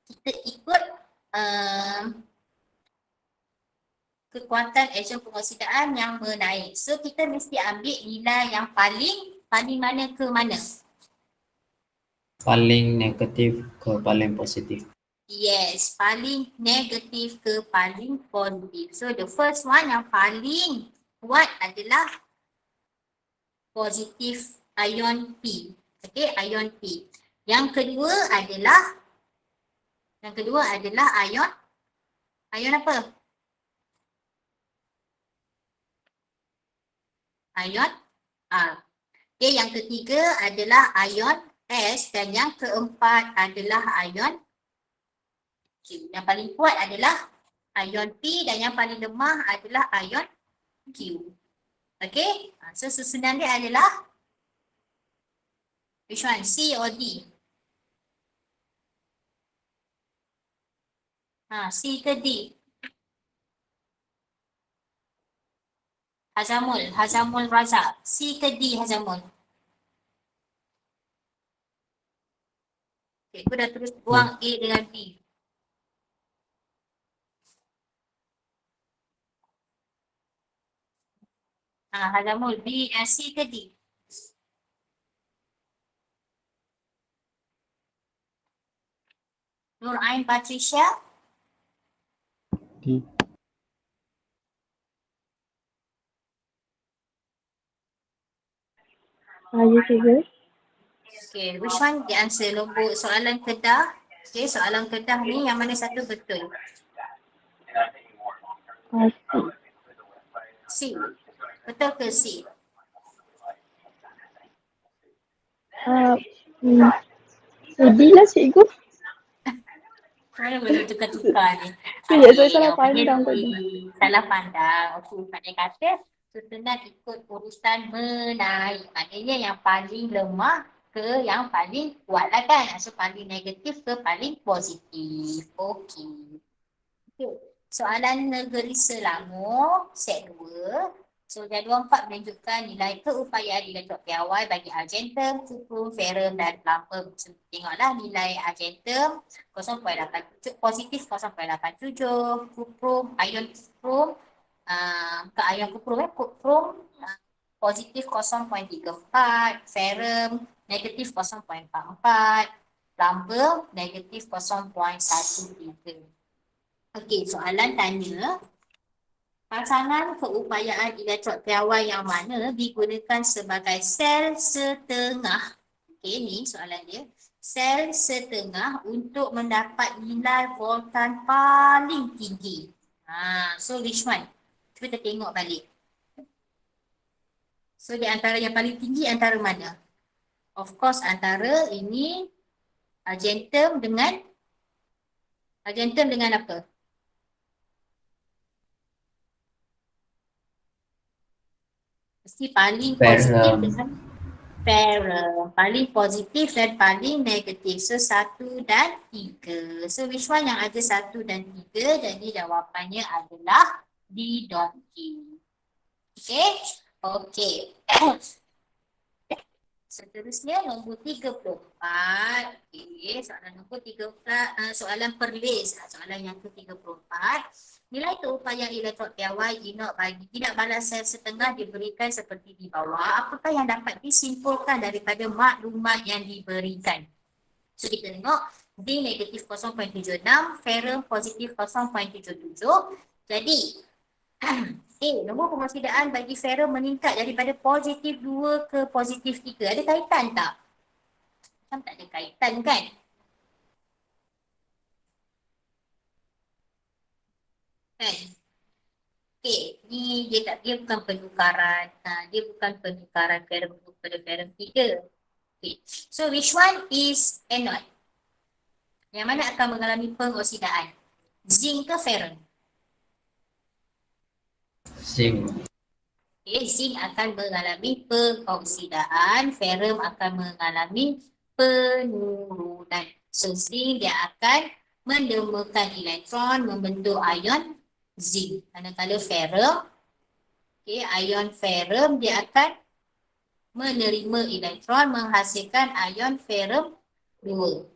kita ikut kekuatan ejen pengoksidaan yang menaik. So, kita mesti ambil nilai yang paling mana ke mana? Paling negatif ke paling positif. Yes, paling negatif ke paling positif. So the first one yang paling kuat adalah positif ion P. Okay, ion P. Yang kedua adalah ion apa? Ion R. Okay, yang ketiga adalah ion S dan yang keempat adalah ion Q. Yang paling kuat adalah ion P dan yang paling lemah adalah ion Q. Okay? So susunan dia adalah which one? C or D? C ke D? Hazamul Razak. C ke D Hazamul? Okay, aku dah terus buang A dengan B. Hazamul, B, C ke D? Nur Ain Patricia? D. Ya, cikgu. Okay, which one the answer? Nombor soalan Kedah. Okay, soalan Kedah ni yang mana satu betul? C. Betul ke C? D lah, cikgu. Mana boleh tukar-tukar ni? Sekejap, saya salah yang punya pandang D. tadi. Salah pandang. Okey, maknanya kata susunan ikut urusan menaik. Maknanya yang paling lemah ke yang paling kuat lah kan? So paling negatif ke paling positif. Okey. Okay. Soalan negeri Selangor, set 2. So, jadual 4 menunjukkan nilai keupayaan elektron piawai bagi argentum, cuprum, ferrum dan plumper. So, tengoklah nilai argentum 0.87, positif 0.87, cuprum, ion cuprum, cuprum positif 0.34, ferrum negatif 0.44, plumper negatif 0.13. Okey, soalan tanya, pasangan keupayaan elektron piawai yang mana digunakan sebagai sel setengah. Okey, ni soalan dia. Sel setengah untuk mendapat nilai voltan paling tinggi. So which one? Cuba kita tengok balik. So di antara yang paling tinggi antara mana? Of course antara ini argentum dengan apa? Mesti paling positif Ferrum. dengan ferrum. Paling positif dan paling negatif. So 1 dan 3. So which one yang ada 1 dan 3? Jadi jawapannya adalah D dot Q. Okay? Okay. Seterusnya nombor 34. Okay. Soalan nombor 34. Soalan perlis. Soalan yang ke-34. Nilai keupayaan elektron piawai inok bagi tidak balas sel setengah diberikan seperti di bawah. Apakah yang dapat disimpulkan daripada maklumat yang diberikan? So kita tengok zinc negatif 0.76, ferrum positif 0.77. Jadi nombor penguasaan bagi ferrum meningkat daripada positif 2 ke positif 3. Ada kaitan tak? Macam tak ada kaitan kan? Okey, ni dia bukan penukaran. Dia bukan penukaran ferrum kepada ferrum 3. Okay. So which one is anode? Yang mana akan mengalami pengoksidaan? Zinc ke ferrum? Zinc. Okay, zinc akan mengalami pengoksidaan, ferrum akan mengalami penurunan. So zinc dia akan mendemakan elektron membentuk ion zinc. Manakala ferrum, okay, ion ferrum dia akan menerima elektron menghasilkan ion ferrum 2.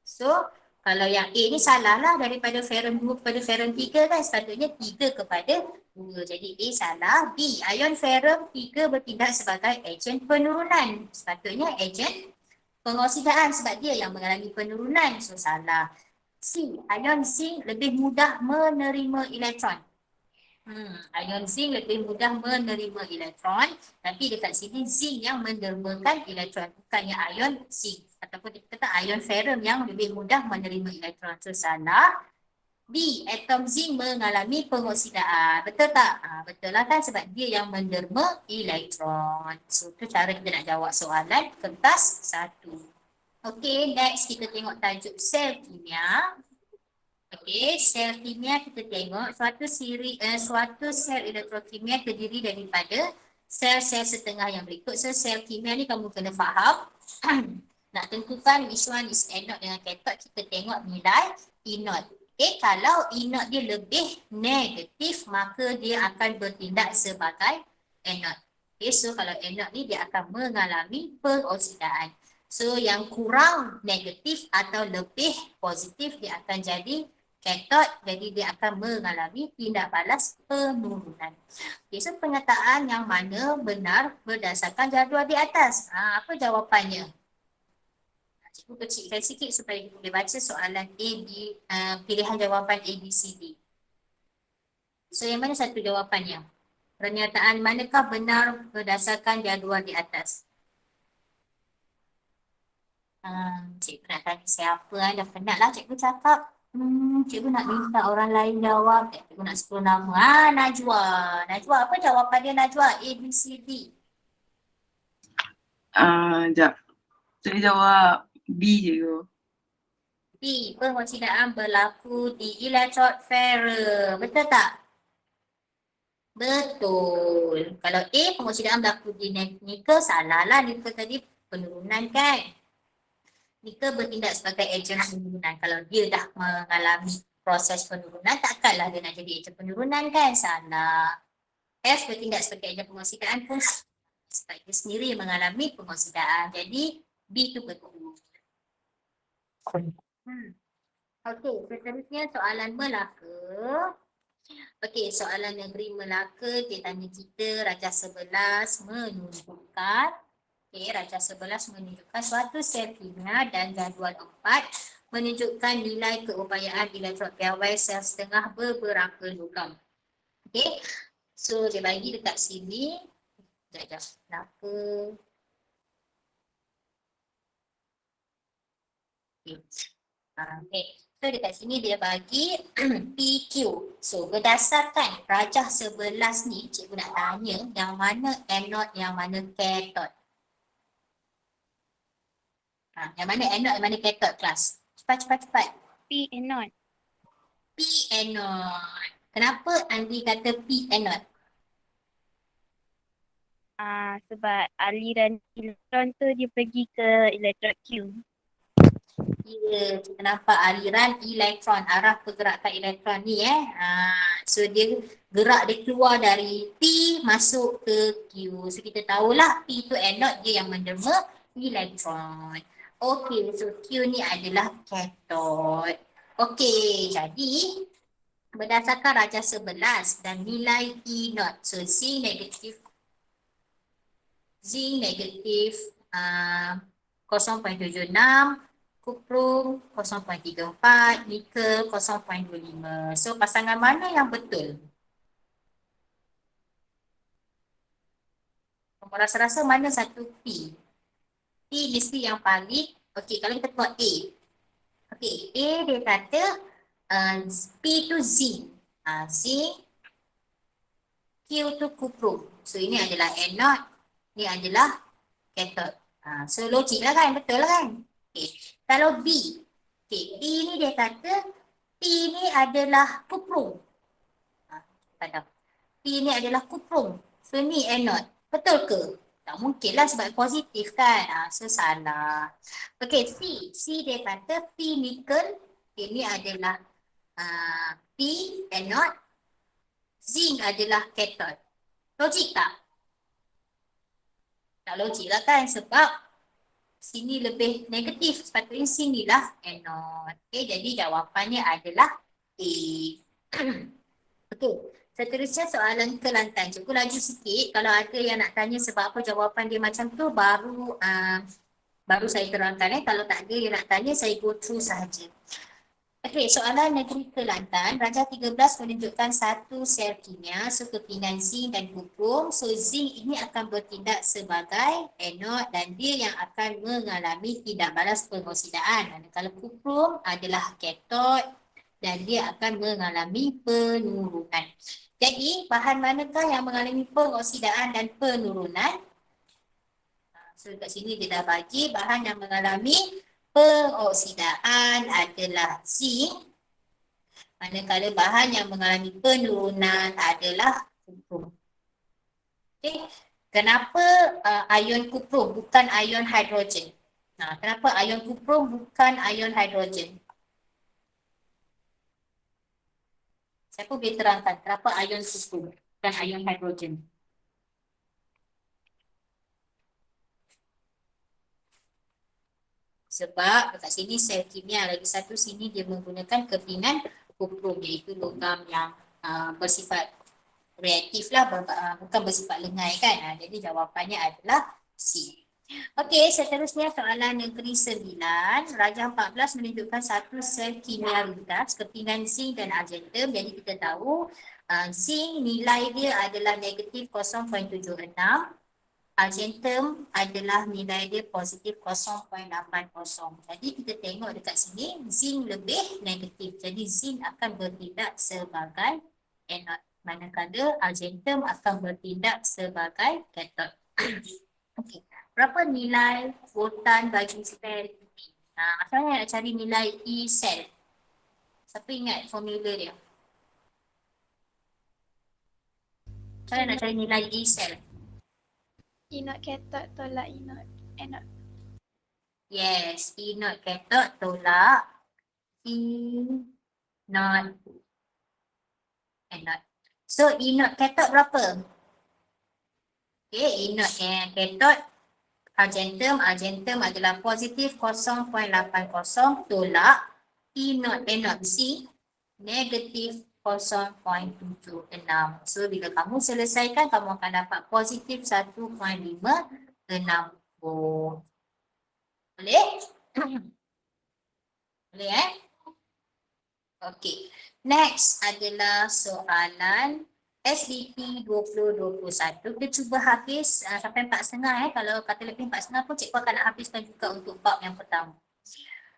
So, kalau yang A ni salah lah, daripada ferrum 2 kepada ferrum 3 kan, sepatutnya 3 kepada 2. Jadi A salah. B, ion ferrum 3 bertindak sebagai ejen penurunan. Sepatutnya ejen pengoksidaan sebab dia yang mengalami penurunan. So, salah. C, ion zinc lebih mudah menerima elektron. Ion zinc lebih mudah menerima elektron, tapi dekat sini zinc yang mendermakan elektron, bukannya ion zinc. Ataupun kita kata ion ferrum yang lebih mudah menerima elektron. So salah. B, atom zinc mengalami pengoksidaan. Betul tak? Betul lah kan, sebab dia yang menderma elektron. So tu cara kita nak jawab soalan kertas 1. Okey, next kita tengok tajuk sel kimia. Okey, sel kimia kita tengok suatu sel elektrokimia terdiri daripada sel-sel setengah yang berikut. So sel kimia ni kamu kena faham. Nak tentukan which one is anode dengan cathode, kita tengok nilai inode. Okay, kalau inode dia lebih negatif, maka dia akan bertindak sebagai anode. Okay, so kalau anode ni dia akan mengalami pengoksidaan. So yang kurang negatif atau lebih positif dia akan jadi cathode, jadi dia akan mengalami tindak balas penurunan. Okay, so pernyataan yang mana benar berdasarkan jadual di atas? Apa jawapannya? Cikgu kecilkan sikit supaya kita boleh baca soalan A, B, pilihan jawapan A, B, C, D. So yang mana satu jawapannya? Pernyataan manakah benar berdasarkan jadual di atas? Cikgu nak tanya siapa, dah penat lah cikgu cakap. Cikgu nak minta orang lain jawab. Cikgu nak 10 nama. Najwa. Najwa, apa jawapan dia Najwa? A, B, C, D. Sekejap. Saya jawab B cikgu. B, pengoksidaan berlaku di elektrod ferrum. Betul tak? Betul. Kalau A, pengoksidaan berlaku di nikel, salah lah. Nikel tadi penurunan kan? Nikel bertindak sebagai ejen penurunan kalau dia dah mengalami proses penurunan, takkanlah dia nak jadi ejen penurunan kan? Salah. F bertindak sebagai ejen pengoksidaan pun sebab dia sendiri yang mengalami pengoksidaan. Jadi B tu betul. Okey, seterusnya soalan Melaka. Okey, soalan negeri Melaka, dia tanya kita Rajah 11 menunjukkan, Rajah 11 menunjukkan suatu sel kimia dan jadual 4 menunjukkan nilai keupayaan elektron piawai sel setengah beberapa logam. Okey, so dia bagi dekat sini, sekejap kenapa. Okey. So dekat sini dia bagi PQ. So berdasarkan rajah 11 ni, cikgu nak tanya yang mana anode, yang mana cathode. Yang mana anode, yang mana cathode kelas? Cepat. P anode. P anode. Kenapa Andi kata P anode? Sebab aliran elektron tu dia pergi ke elektrod Q. Ya, kita nampak aliran elektron, arah pergerakan elektron ni so dia gerak, dia keluar dari P masuk ke Q. So kita tahulah P tu anode, dia yang menerima elektron. Okey, so Q ni adalah cathode. Okey, jadi berdasarkan rajah 11 dan nilai E0, so zinc negatif 0.76, kuprum 0.34, nikel 0.25. So pasangan mana yang betul? Rasa-rasa mana satu P? P mesti yang paling. Okey, kalau kita tengok A. Okey, A dia kata P tu zinc. Zinc. Q tu kuprum. So ini adalah anode, ni adalah cathode. So logik lah kan, betul lah kan? Okay. Kalau B, B ni dia kata P ni adalah kuprum. P ni adalah kuprum. So ni anode. Betul ke? Tak mungkin lah sebab positif kan. So salah. Okay, C. C dia kata P nikel. Ini adalah P anode. Zinc adalah cathode. Logik tak? Tak logik lah kan sebab sini lebih negatif, sepatutnya sinilah anode. Okay, jadi jawapannya adalah A. Okey, seterusnya soalan Kelantan. Cikgu laju sikit, kalau ada yang nak tanya sebab apa jawapan dia macam tu, baru saya terangkan. Kalau tak ada yang nak tanya, saya go through sahaja. Okey, soalan negeri Kelantan, rajah 13 menunjukkan satu sel kimia, so kepingan zinc dan kuprum. So zinc ini akan bertindak sebagai anode dan dia yang akan mengalami tidak balas pengoksidaan. Manakala kuprum adalah cathode dan dia akan mengalami penurunan. Jadi bahan manakah yang mengalami pengoksidaan dan penurunan? So kat sini dia dah bagi bahan yang mengalami pengoksidaan adalah zinc, manakala bahan yang mengalami penurunan adalah kuprum. Okay. Kenapa ion kuprum bukan ion hidrogen? Kenapa ion kuprum bukan ion hidrogen? Siapa boleh terangkan kenapa ion kuprum bukan ion hidrogen? Sebab dekat sini sel kimia, lagi satu sini dia menggunakan kepingan kuprum, iaitu logam yang bersifat reaktif lah, bukan bersifat lengai kan. Jadi jawapannya adalah C. Okey, seterusnya soalan negeri 9. Rajah 14 menunjukkan satu sel kimia ringkas, kepingan zinc dan argentum. Jadi kita tahu zinc nilai dia adalah negatif 0.76. Argentum adalah nilai dia positif 0.80. Jadi kita tengok dekat sini, zinc lebih negatif. Jadi zinc akan bertindak sebagai anode, manakala argentum akan bertindak sebagai cathode. Okey, berapa nilai voltan bagi sel ini? Macam mana nak cari nilai E sel? Siapa ingat formula dia? Macam mana nak cari nilai E sel? E0 cathode tolak E0 anode. Yes, E0 cathode tolak E not anode. So anode cathode berapa? Okay, anode and cathode argentum adalah positif 0.80 tolak anode C negatif 0.76. So bila kamu selesaikan kamu akan dapat positif 1.56 volt. Boleh? Boleh Okey. Next adalah soalan SDT 2021. Kita cuba habis sampai 4.30 Kalau kata lebih 4.30 pun cikgu akan habiskan juga untuk bab yang pertama.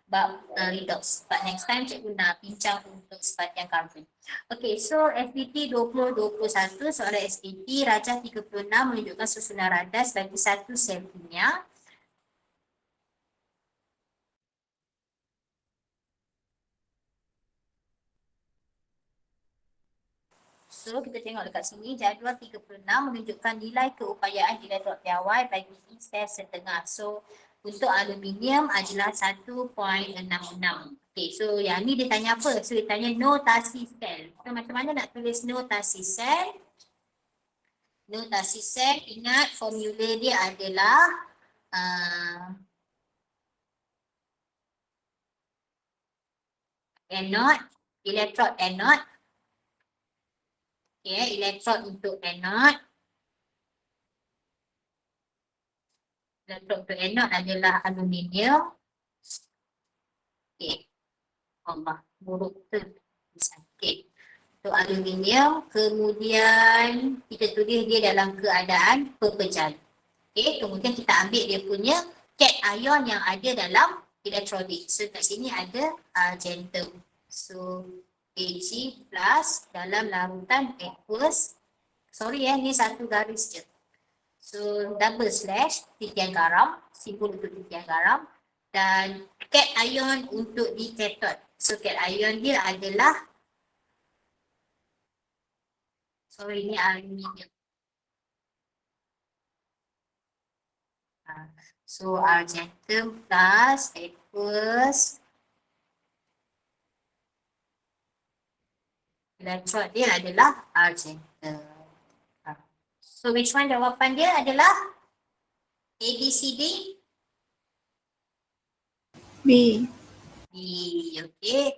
Bab redox. But next time cikgu nak bincang untuk sebahagian karbon. Okey, so SDT 2021 soalan SDT rajah 36 menunjukkan susunan radas bagi satu sel kimia. So kita tengok dekat sini jadual 36 menunjukkan nilai keupayaan elektron piawai bagi sel setengah. So untuk aluminium adalah 1.66. Okay, so yang ni dia tanya apa? So dia tanya notasi sel. So macam mana nak tulis notasi sel? Notasi sel, ingat formula dia adalah anode, elektrod anode. Okay, elektrod untuk anode. Elektrod untuk anode adalah aluminium. Okay. Allah, buruk tu. Okay. Untuk aluminium, kemudian kita tulis dia dalam keadaan perpecahan. Okay, kemudian kita ambil dia punya cation yang ada dalam elektrolit. So kat sini ada argentum. So Ag plus dalam larutan aqueous. Sorry ni satu garis je. So double slash titian garam, simbol untuk titian garam dan cation untuk di cathode. So cation dia adalah ini aluminium. So argentum plus aqueous. Elektrod dia adalah argentum. So which one jawapan dia adalah A, B, C, D? B. B, okay.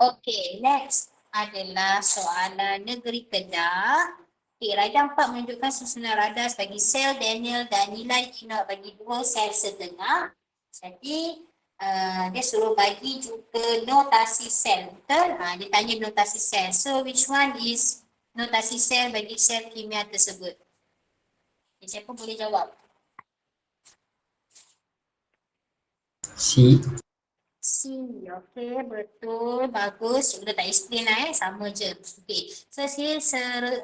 Okay, next adalah soalan negeri Kedah. Okay, rajah 4 menunjukkan susunan radas bagi sel Daniel dan nilai inot bagi dua sel setengah. Jadi dia suruh bagi juga notasi sel, betul? Dia tanya notasi sel. So which one is notasi sel bagi sel kimia tersebut? Siapa boleh jawab? C. C, okay, betul, bagus. Cikgu dah tak explain lah sama je. Okay, so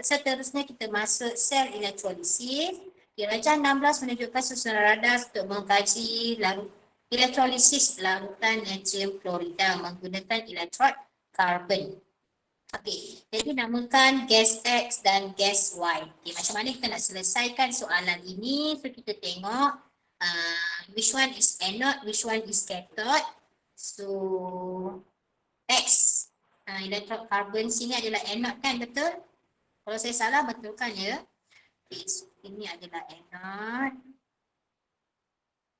seterusnya kita masuk sel elektrolisis. Rajah 16 menunjukkan susunan radas untuk mengkaji elektrolisis larutan natrium klorida menggunakan elektrod karbon. Okey, jadi namakan gas X dan gas Y. Okay, macam mana kita nak selesaikan soalan ini? So kita tengok which one is anode, which one is cathode. So X, elektron karbon sini adalah anode kan, betul? Kalau saya salah betulkan ya. Okay, so ini adalah anode.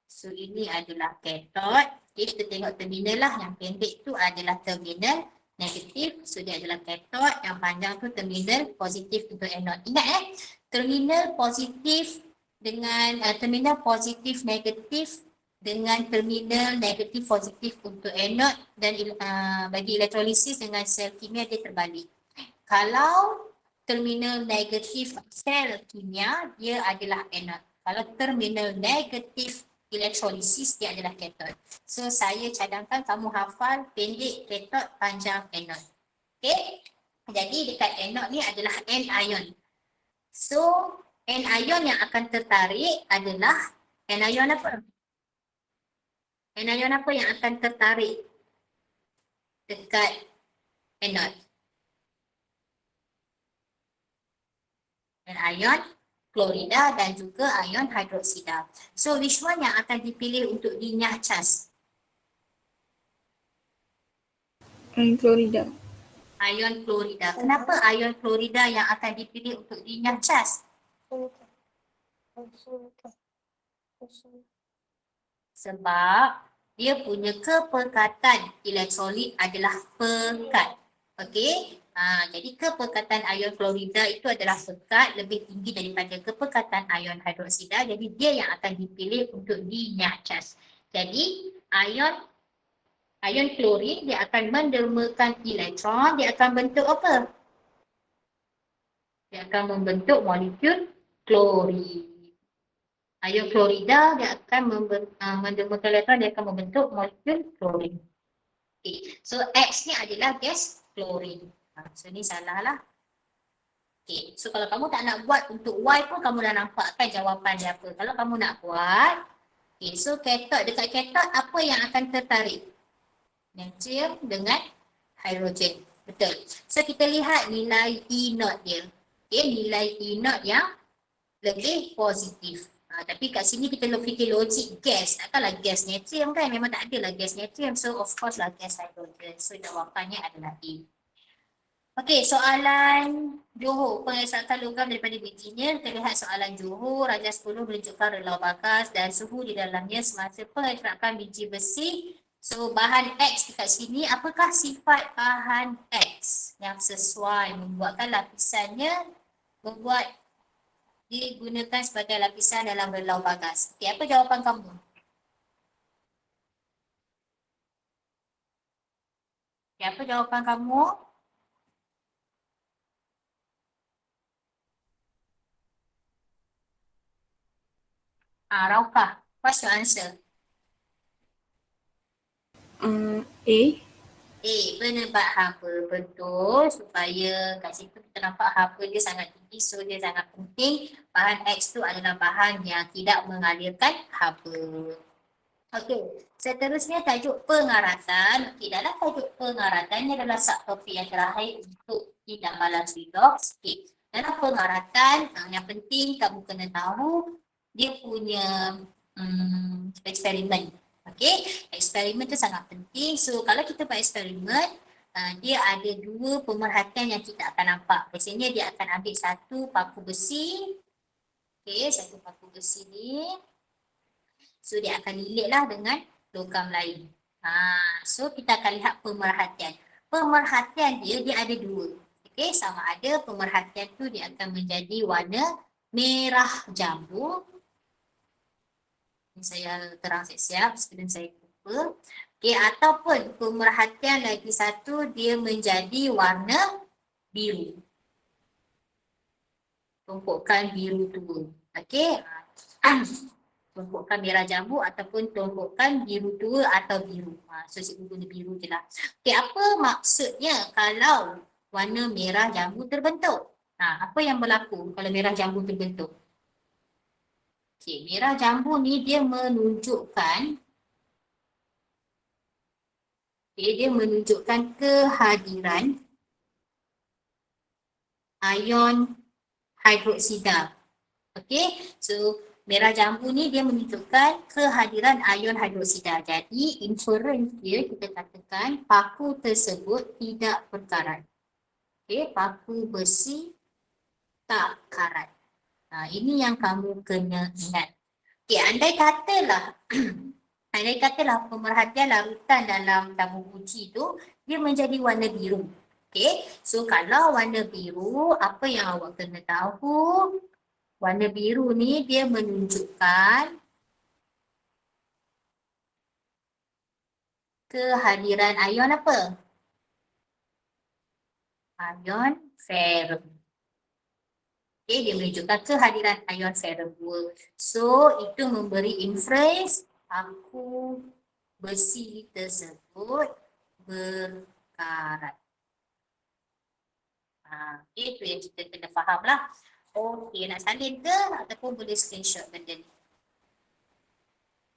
So ini adalah cathode. Okay, kita tengok terminal lah, yang pendek tu adalah terminal negatif. So dia adalah cathode, yang panjang tu terminal positif untuk anode. Ingat terminal positif dengan terminal positif negatif dengan terminal negatif positif untuk anode dan bagi elektrolisis dengan sel kimia dia terbalik. Kalau terminal negatif sel kimia dia adalah anode. Kalau terminal negatif elektrolisis dia adalah cathode. So saya cadangkan kamu hafal pendek cathode, panjang anode. Okey. Jadi dekat anode ni adalah anion. So anion yang akan tertarik adalah anion apa? Anion apa yang akan tertarik dekat anode? Ion klorida dan juga ion hidroksida. So which one yang akan dipilih untuk dinyah cas? Ion klorida. Ion klorida. Kenapa ion klorida yang akan dipilih untuk dinyah cas? Sebab dia punya kepekatan elektrolit adalah pekat. Okey. Jadi kepekatan ion klorida itu adalah pekat lebih tinggi daripada kepekatan ion hidroksida. Jadi dia yang akan dipilih untuk dinyah cas. Jadi ion klorin dia akan mendermakan elektron, dia akan bentuk apa? Dia akan membentuk molekul klorin. Ion klorida dia akan mendermakan elektron, dia akan membentuk molekul klorin. Okay. So X ni adalah gas klorin. So ni salah lah. Okay. So kalau kamu tak nak buat untuk Y pun kamu dah nampak kan jawapan dia apa. Kalau kamu nak buat, okay. So dekat kathod apa yang akan tertarik? Natrium dengan hidrogen. Betul. So kita lihat nilai E0 dia. Okay. Nilai E0 yang lebih positif. Tapi kat sini kita fikir logik gas. Takkanlah gas natrium kan? Memang tak ada lah gas natrium. So of course lah gas hidrogen. So jawapannya adalah A. Okey, soalan Johor. Pengeksaktan logam daripada bijinya. Kita lihat soalan Johor. Rajah 10 menunjukkan relau bagas dan suhu di dalamnya semasa pengeksaktan biji besi. So bahan X dekat sini. Apakah sifat bahan X yang sesuai membuatkan lapisannya digunakan sebagai lapisan dalam relau bagas? Okey, apa jawapan kamu? Okey, apa jawapan kamu? Raukah, what's your answer? A. Penebat haba. Betul, supaya kat situ kita nampak haba dia sangat tinggi, so dia sangat penting. Bahan X tu adalah bahan yang tidak mengalirkan haba. Okey, seterusnya tajuk pengaratan. Okey, dalam tajuk pengaratan ni adalah subtopik yang terakhir untuk tindak balas redox. Okey, dalam pengaratan yang penting kamu kena tahu dia punya eksperimen. Okey, eksperimen tu sangat penting. So kalau kita buat eksperimen, dia ada dua pemerhatian yang kita akan nampak. Biasanya dia akan ambil satu paku besi. Okey, satu paku besi ni. So dia akan lilitlah dengan logam lain. So kita akan lihat pemerhatian. Pemerhatian dia ada dua. Okey, sama ada pemerhatian tu dia akan menjadi warna merah jambu. Saya terang siap-siap, student saya lupa. Okey, ataupun pemerhatian lagi satu dia menjadi warna biru. Tumpukan biru tua. Okey. Tumpukan merah jambu ataupun tumpukan biru tua atau biru. So cikgu guna biru je lah. Okey, apa maksudnya kalau warna merah jambu terbentuk? Apa yang berlaku kalau merah jambu terbentuk? Okey, merah jambu ni dia menunjukkan kehadiran ion hidroksida. Okey, so merah jambu ni dia menunjukkan kehadiran ion hidroksida. Jadi inference dia kita katakan paku tersebut tidak berkarat. Okey, paku besi tak karat. Ini yang kamu kena ingat. Okey, andai katalah pemerhatian larutan dalam tabung uji tu dia menjadi warna biru. Okey, so kalau warna biru, apa yang awak kena tahu? Warna biru ni dia menunjukkan kehadiran ion apa? Ion ferrum. Okay, dia menunjukkan kehadiran ion ferrum 2. So, itu memberi inference paku besi tersebut berkarat. Itu yang kita kena faham lah. Okey, nak salin ke ataupun boleh screenshot benda ni.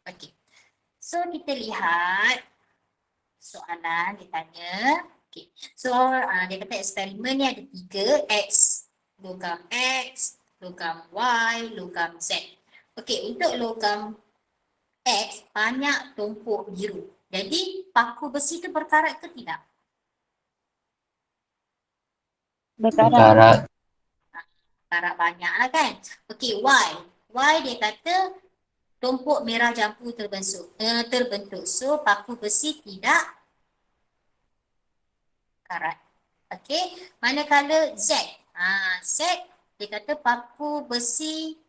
Okey. So, kita lihat soalan dia tanya. Okey. So, dia kata eksperimen ni ada 3, X, logam X, logam Y, logam Z. Okey, untuk logam X banyak tumpuk biru. Jadi paku besi tu berkarat ke tidak? berkarat, Karat banyak lah kan. Okey, why? Why dia kata tumpuk merah jambu terbentuk. So, paku besi tidak karat. Okey, manakala Z. Z dia kata paku besi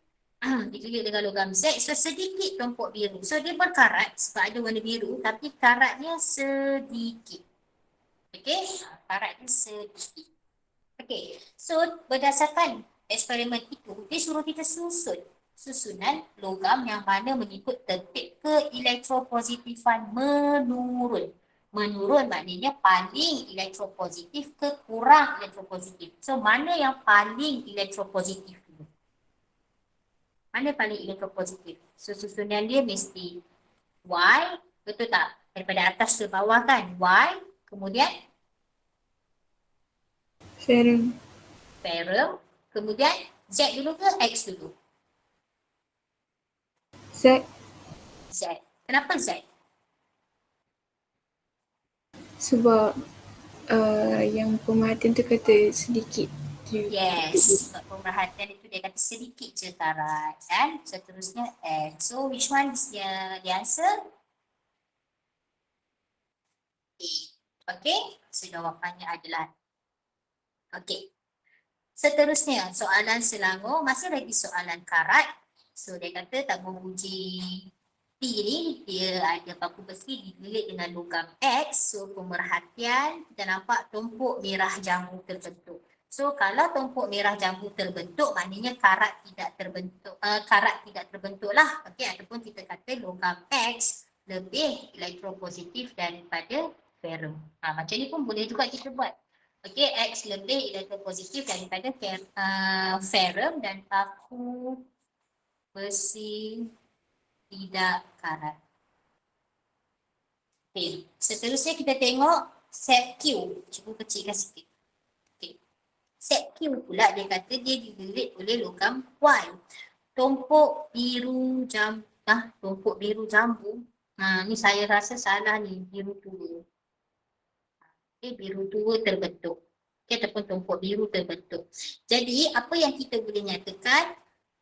dililit dengan logam Z. So, sedikit tumpuk biru. So, dia berkarat sebab ada warna biru tapi karatnya sedikit. Okey, karatnya sedikit. Okey, so berdasarkan eksperimen itu, dia suruh kita susunan logam yang mana mengikut tertib keelektropositifan menurun. Menurun maknanya paling elektropositif ke kurang elektropositif. So, mana yang paling elektropositif? Mana paling elektropositif? So, susunan dia mesti Y, betul tak? Daripada atas ke bawah kan? Y, kemudian Ferrum. ferrum, kemudian Z dulu ke X dulu? Z. Z. Kenapa Z? Sebab yang pemerhatian tu kata sedikit je. Yes. Sebab pemerhatian itu dia kata sedikit je karat. Dan seterusnya X. So, which one is the answer? A. Okay. So, jawapannya adalah okay. Seterusnya, soalan Selangor. Masih lagi soalan karat. So, dia kata tabung uji P ni, dia ada paku besi dililit dengan logam X. So, pemerhatian, kita nampak tumpuk merah jambu terbentuk. So, kalau tumpuk merah jambu terbentuk, maknanya karat tidak terbentuk lah. Okay, ataupun kita kata logam X lebih elektropositif daripada ferrum. Macam ni pun boleh juga kita buat. Okey, X lebih elektropositif daripada ferrum dan paku besi tidak karat. Okey, seterusnya kita tengok set Q. Cuba kecilkan sikit. Okey. Set Q pula dia kata dia dililit oleh logam Y. Tumpuk biru jambu. Ni saya rasa salah ni, biru tua. Biru tua terbentuk. Ataupun tumpuk biru terbentuk. Jadi, apa yang kita boleh nyatakan?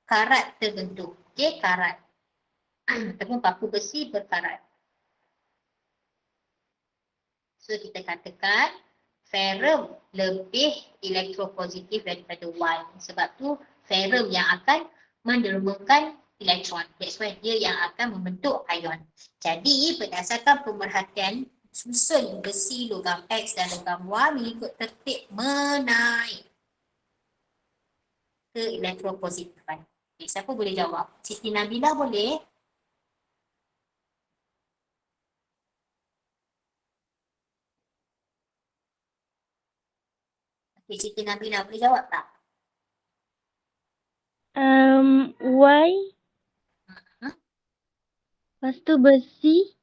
Karat terbentuk. Okey, karat. Ataupun paku besi berkarat. So, kita katakan ferrum lebih elektropositif daripada Y. Sebab tu, ferrum yang akan mendermakan elektron. That's why dia yang akan membentuk ion. Jadi, berdasarkan pemerhatian susun besi logam X dan logam Y mengikut tertib menaik ke elektropositifan. Okay, siapa boleh jawab? Siti Nabila boleh? Okay, Siti Nabila boleh jawab tak? Y. Lepas tu besi.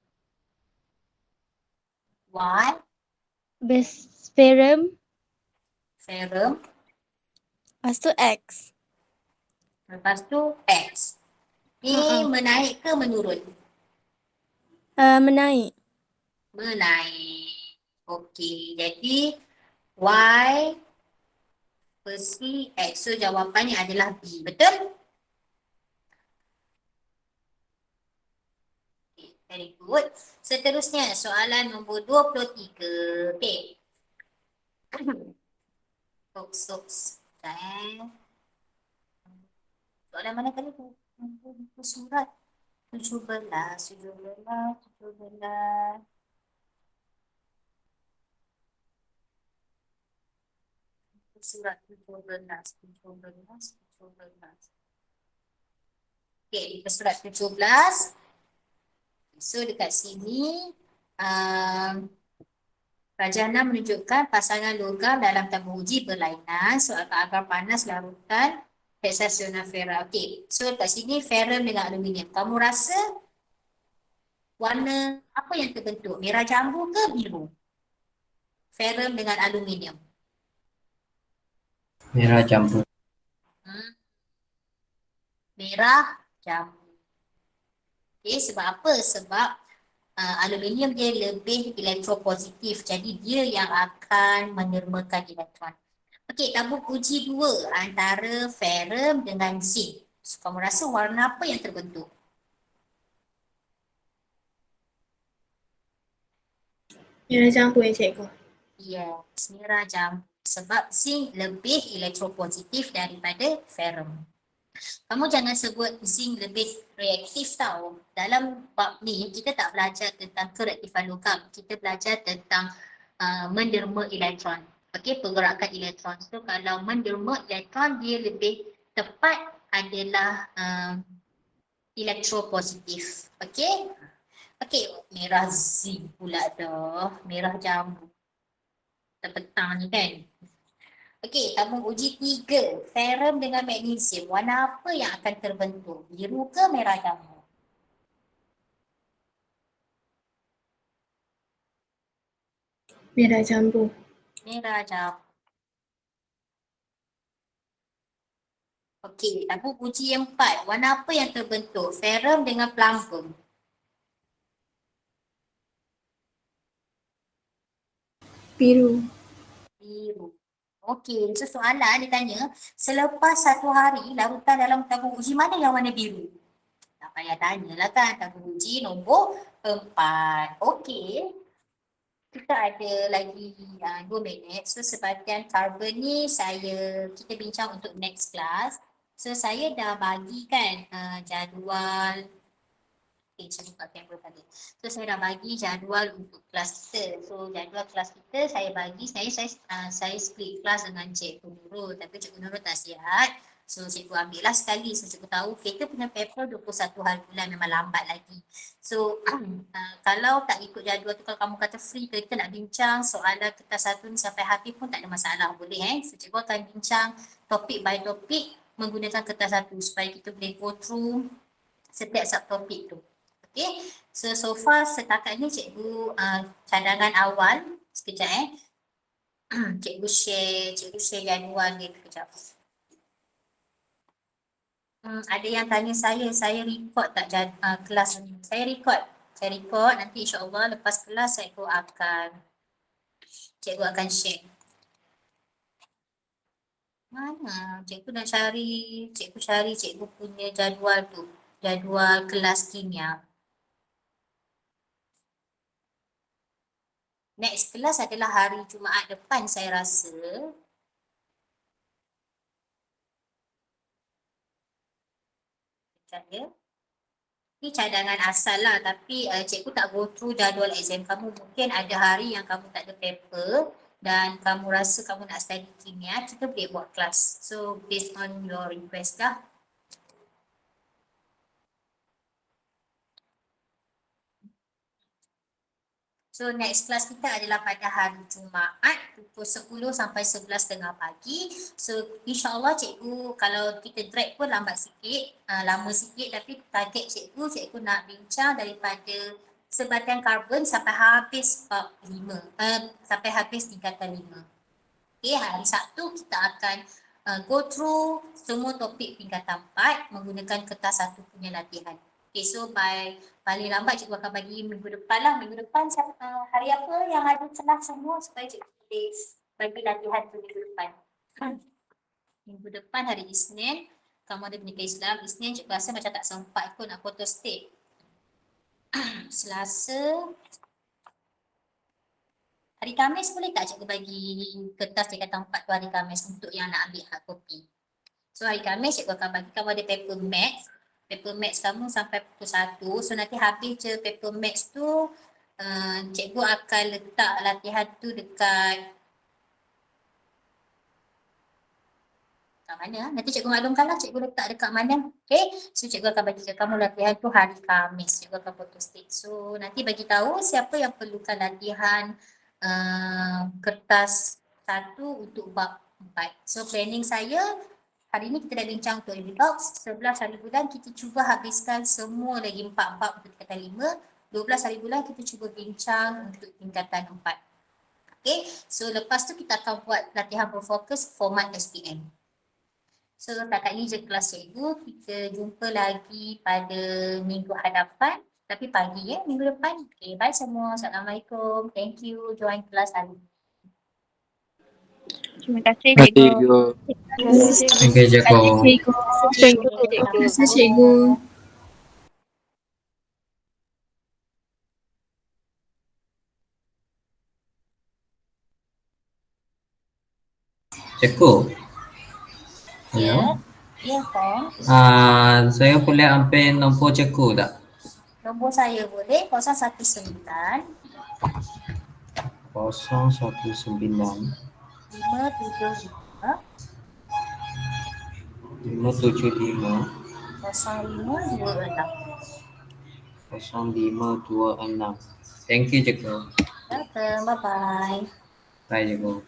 Y, Ferrum. ferrum, Lepas tu X. lepas tu X. Ni menaik ke menurun? Menaik. Menaik. Okey, jadi Y besi X. So jawapannya adalah B. Betul? Okay, very good. Seterusnya soalan nombor 23. Okey. Oops. Dan soalan mana tadi tu? Surat 17. Surat 17. Okey, di surat 17. So dekat sini Rajana menunjukkan pasangan logam dalam tabung uji berlainan. So agar panas larutan hexagonal. Okey, so kat sini ferrum dengan aluminium. Kamu rasa warna apa yang terbentuk? Merah jambu ke biru? Ferrum dengan aluminium. merah jambu. Merah jambu. Okay, sebab apa? Sebab aluminium dia lebih elektropositif. Jadi dia yang akan menermakan elektron. Okey, tabung uji 2 antara ferrum dengan zinc. So, kamu rasa warna apa yang terbentuk? Merah jambu ya cikgu. Yes, merah jambu. Sebab zinc lebih elektropositif daripada ferrum. Kamu jangan sebut zinc lebih reaktif tau. Dalam bab ni, kita tak belajar tentang kereaktifan logam. Kita belajar tentang menderma elektron. Okey, pergerakan elektron. So, kalau menderma elektron, dia lebih tepat adalah elektropositif. Okey? Okey, merah zinc pula dah. Merah jambu. Petang ni kan. Okey, tabung uji 3. Ferrum dengan magnesium. Warna apa yang akan terbentuk? Biru ke merah jambu? Merah jambu. Merah jambu. Okey, tabung uji 4. Warna apa yang terbentuk? Ferrum dengan platinum. Biru. Biru. Okey, so soalan dia tanya, selepas 1 hari larutan dalam tabung uji mana yang warna biru? Tak payah tanyalah kan, tabung uji nombor 4. Okey. Kita ada lagi 2 minit. So sebahagian karbon ni kita bincang untuk next class. So saya dah bagi kan jadual. Okay, saya buka kamera tadi. So saya dah bagi jadual untuk kelas kita. So jadual kelas kita saya bagi, saya split kelas dengan Cikgu Nurul. Tapi Cikgu Nurul tak sihat. So cikgu ambil lah sekali. So cikgu tahu kita punya paper 21 hari bulan memang lambat lagi. So kalau tak ikut jadual tu, kalau kamu kata free kita nak bincang soalan kertas 1 ni sampai habis pun tak ada masalah, boleh So cikgu akan bincang topik by topik menggunakan kertas 1 supaya kita boleh go through setiap subtopik tu. Okay, so far setakat ni cikgu cadangan awal sekejap cikgu share jadual dia sekejap. Ada yang tanya saya record tak kelas ni? Saya record, nanti insyaAllah lepas kelas cikgu akan share. Mana? Cikgu nak cari cikgu punya jadual tu, jadual kelas kimia. Next kelas adalah hari Jumaat depan saya rasa. Sekejap ya. Ini cadangan asal lah, tapi cikgu tak go through jadual exam kamu. Mungkin ada hari yang kamu tak ada paper dan kamu rasa kamu nak study kimia, kita boleh buat kelas. So based on your request lah. So next class kita adalah pada hari Jumaat pukul 10 sampai 11.30 pagi. So insyaAllah cikgu kalau kita drag pun lambat sikit, lama sikit, tapi target cikgu nak bincang daripada sebahagian karbon sampai habis bab 5, sampai habis tingkatan 5. Okay, hari Sabtu kita akan go through semua topik tingkatan 4 menggunakan kertas 1 punya latihan. Okay, so paling lambat cikgu akan bagi minggu depan lah. Minggu depan hari apa yang ada celah semua supaya cikgu boleh bagi latihan tu minggu depan. Minggu depan hari Isnin, kamu ada pendidikan Islam. Isnin cikgu rasa macam tak sempat pun nak photo state. Selasa, hari Khamis boleh tak cikgu bagi kertas tingkatan 4 tu hari Khamis untuk yang nak ambil hard copy. So hari Khamis cikgu akan bagi kamu ada paper maths. Paper maths kamu sampai pukul 1. So nanti habis je paper maths tu, cikgu akan letak latihan tu dekat mana? Nanti cikgu maklumkan lah cikgu letak dekat mana. Okay, so cikgu akan bagi kamu latihan tu hari Khamis. Cikgu akan photo state. So nanti bagi tahu siapa yang perlukan latihan kertas 1 untuk bab 4. So planning saya hari ni kita dah bincang untuk Evidox. 11 hari bulan kita cuba habiskan semua lagi 4 bab untuk tingkatan 5. 12 hari bulan kita cuba bincang untuk tingkatan 4. Okay, so lepas tu kita akan buat latihan berfokus format SPM. So setakat ni je kelas cikgu. Kita jumpa lagi pada minggu hadapan. Tapi pagi ya, minggu depan. Okay, bye semua. Assalamualaikum. Thank you join kelas hari ni. Terima kasih Terima cikgu. kasih, cikgu. Thank you, Jeko. Thank you. Terima kasih cikgu. Jeko. Ya. Hello. Ya, Kong. Saya boleh ambil nombor Jeko tak? Nombor saya boleh 019 019 575 575 0526. 0526. Thank you, Jeko. Welcome. Bye-bye. Bye, Jeko.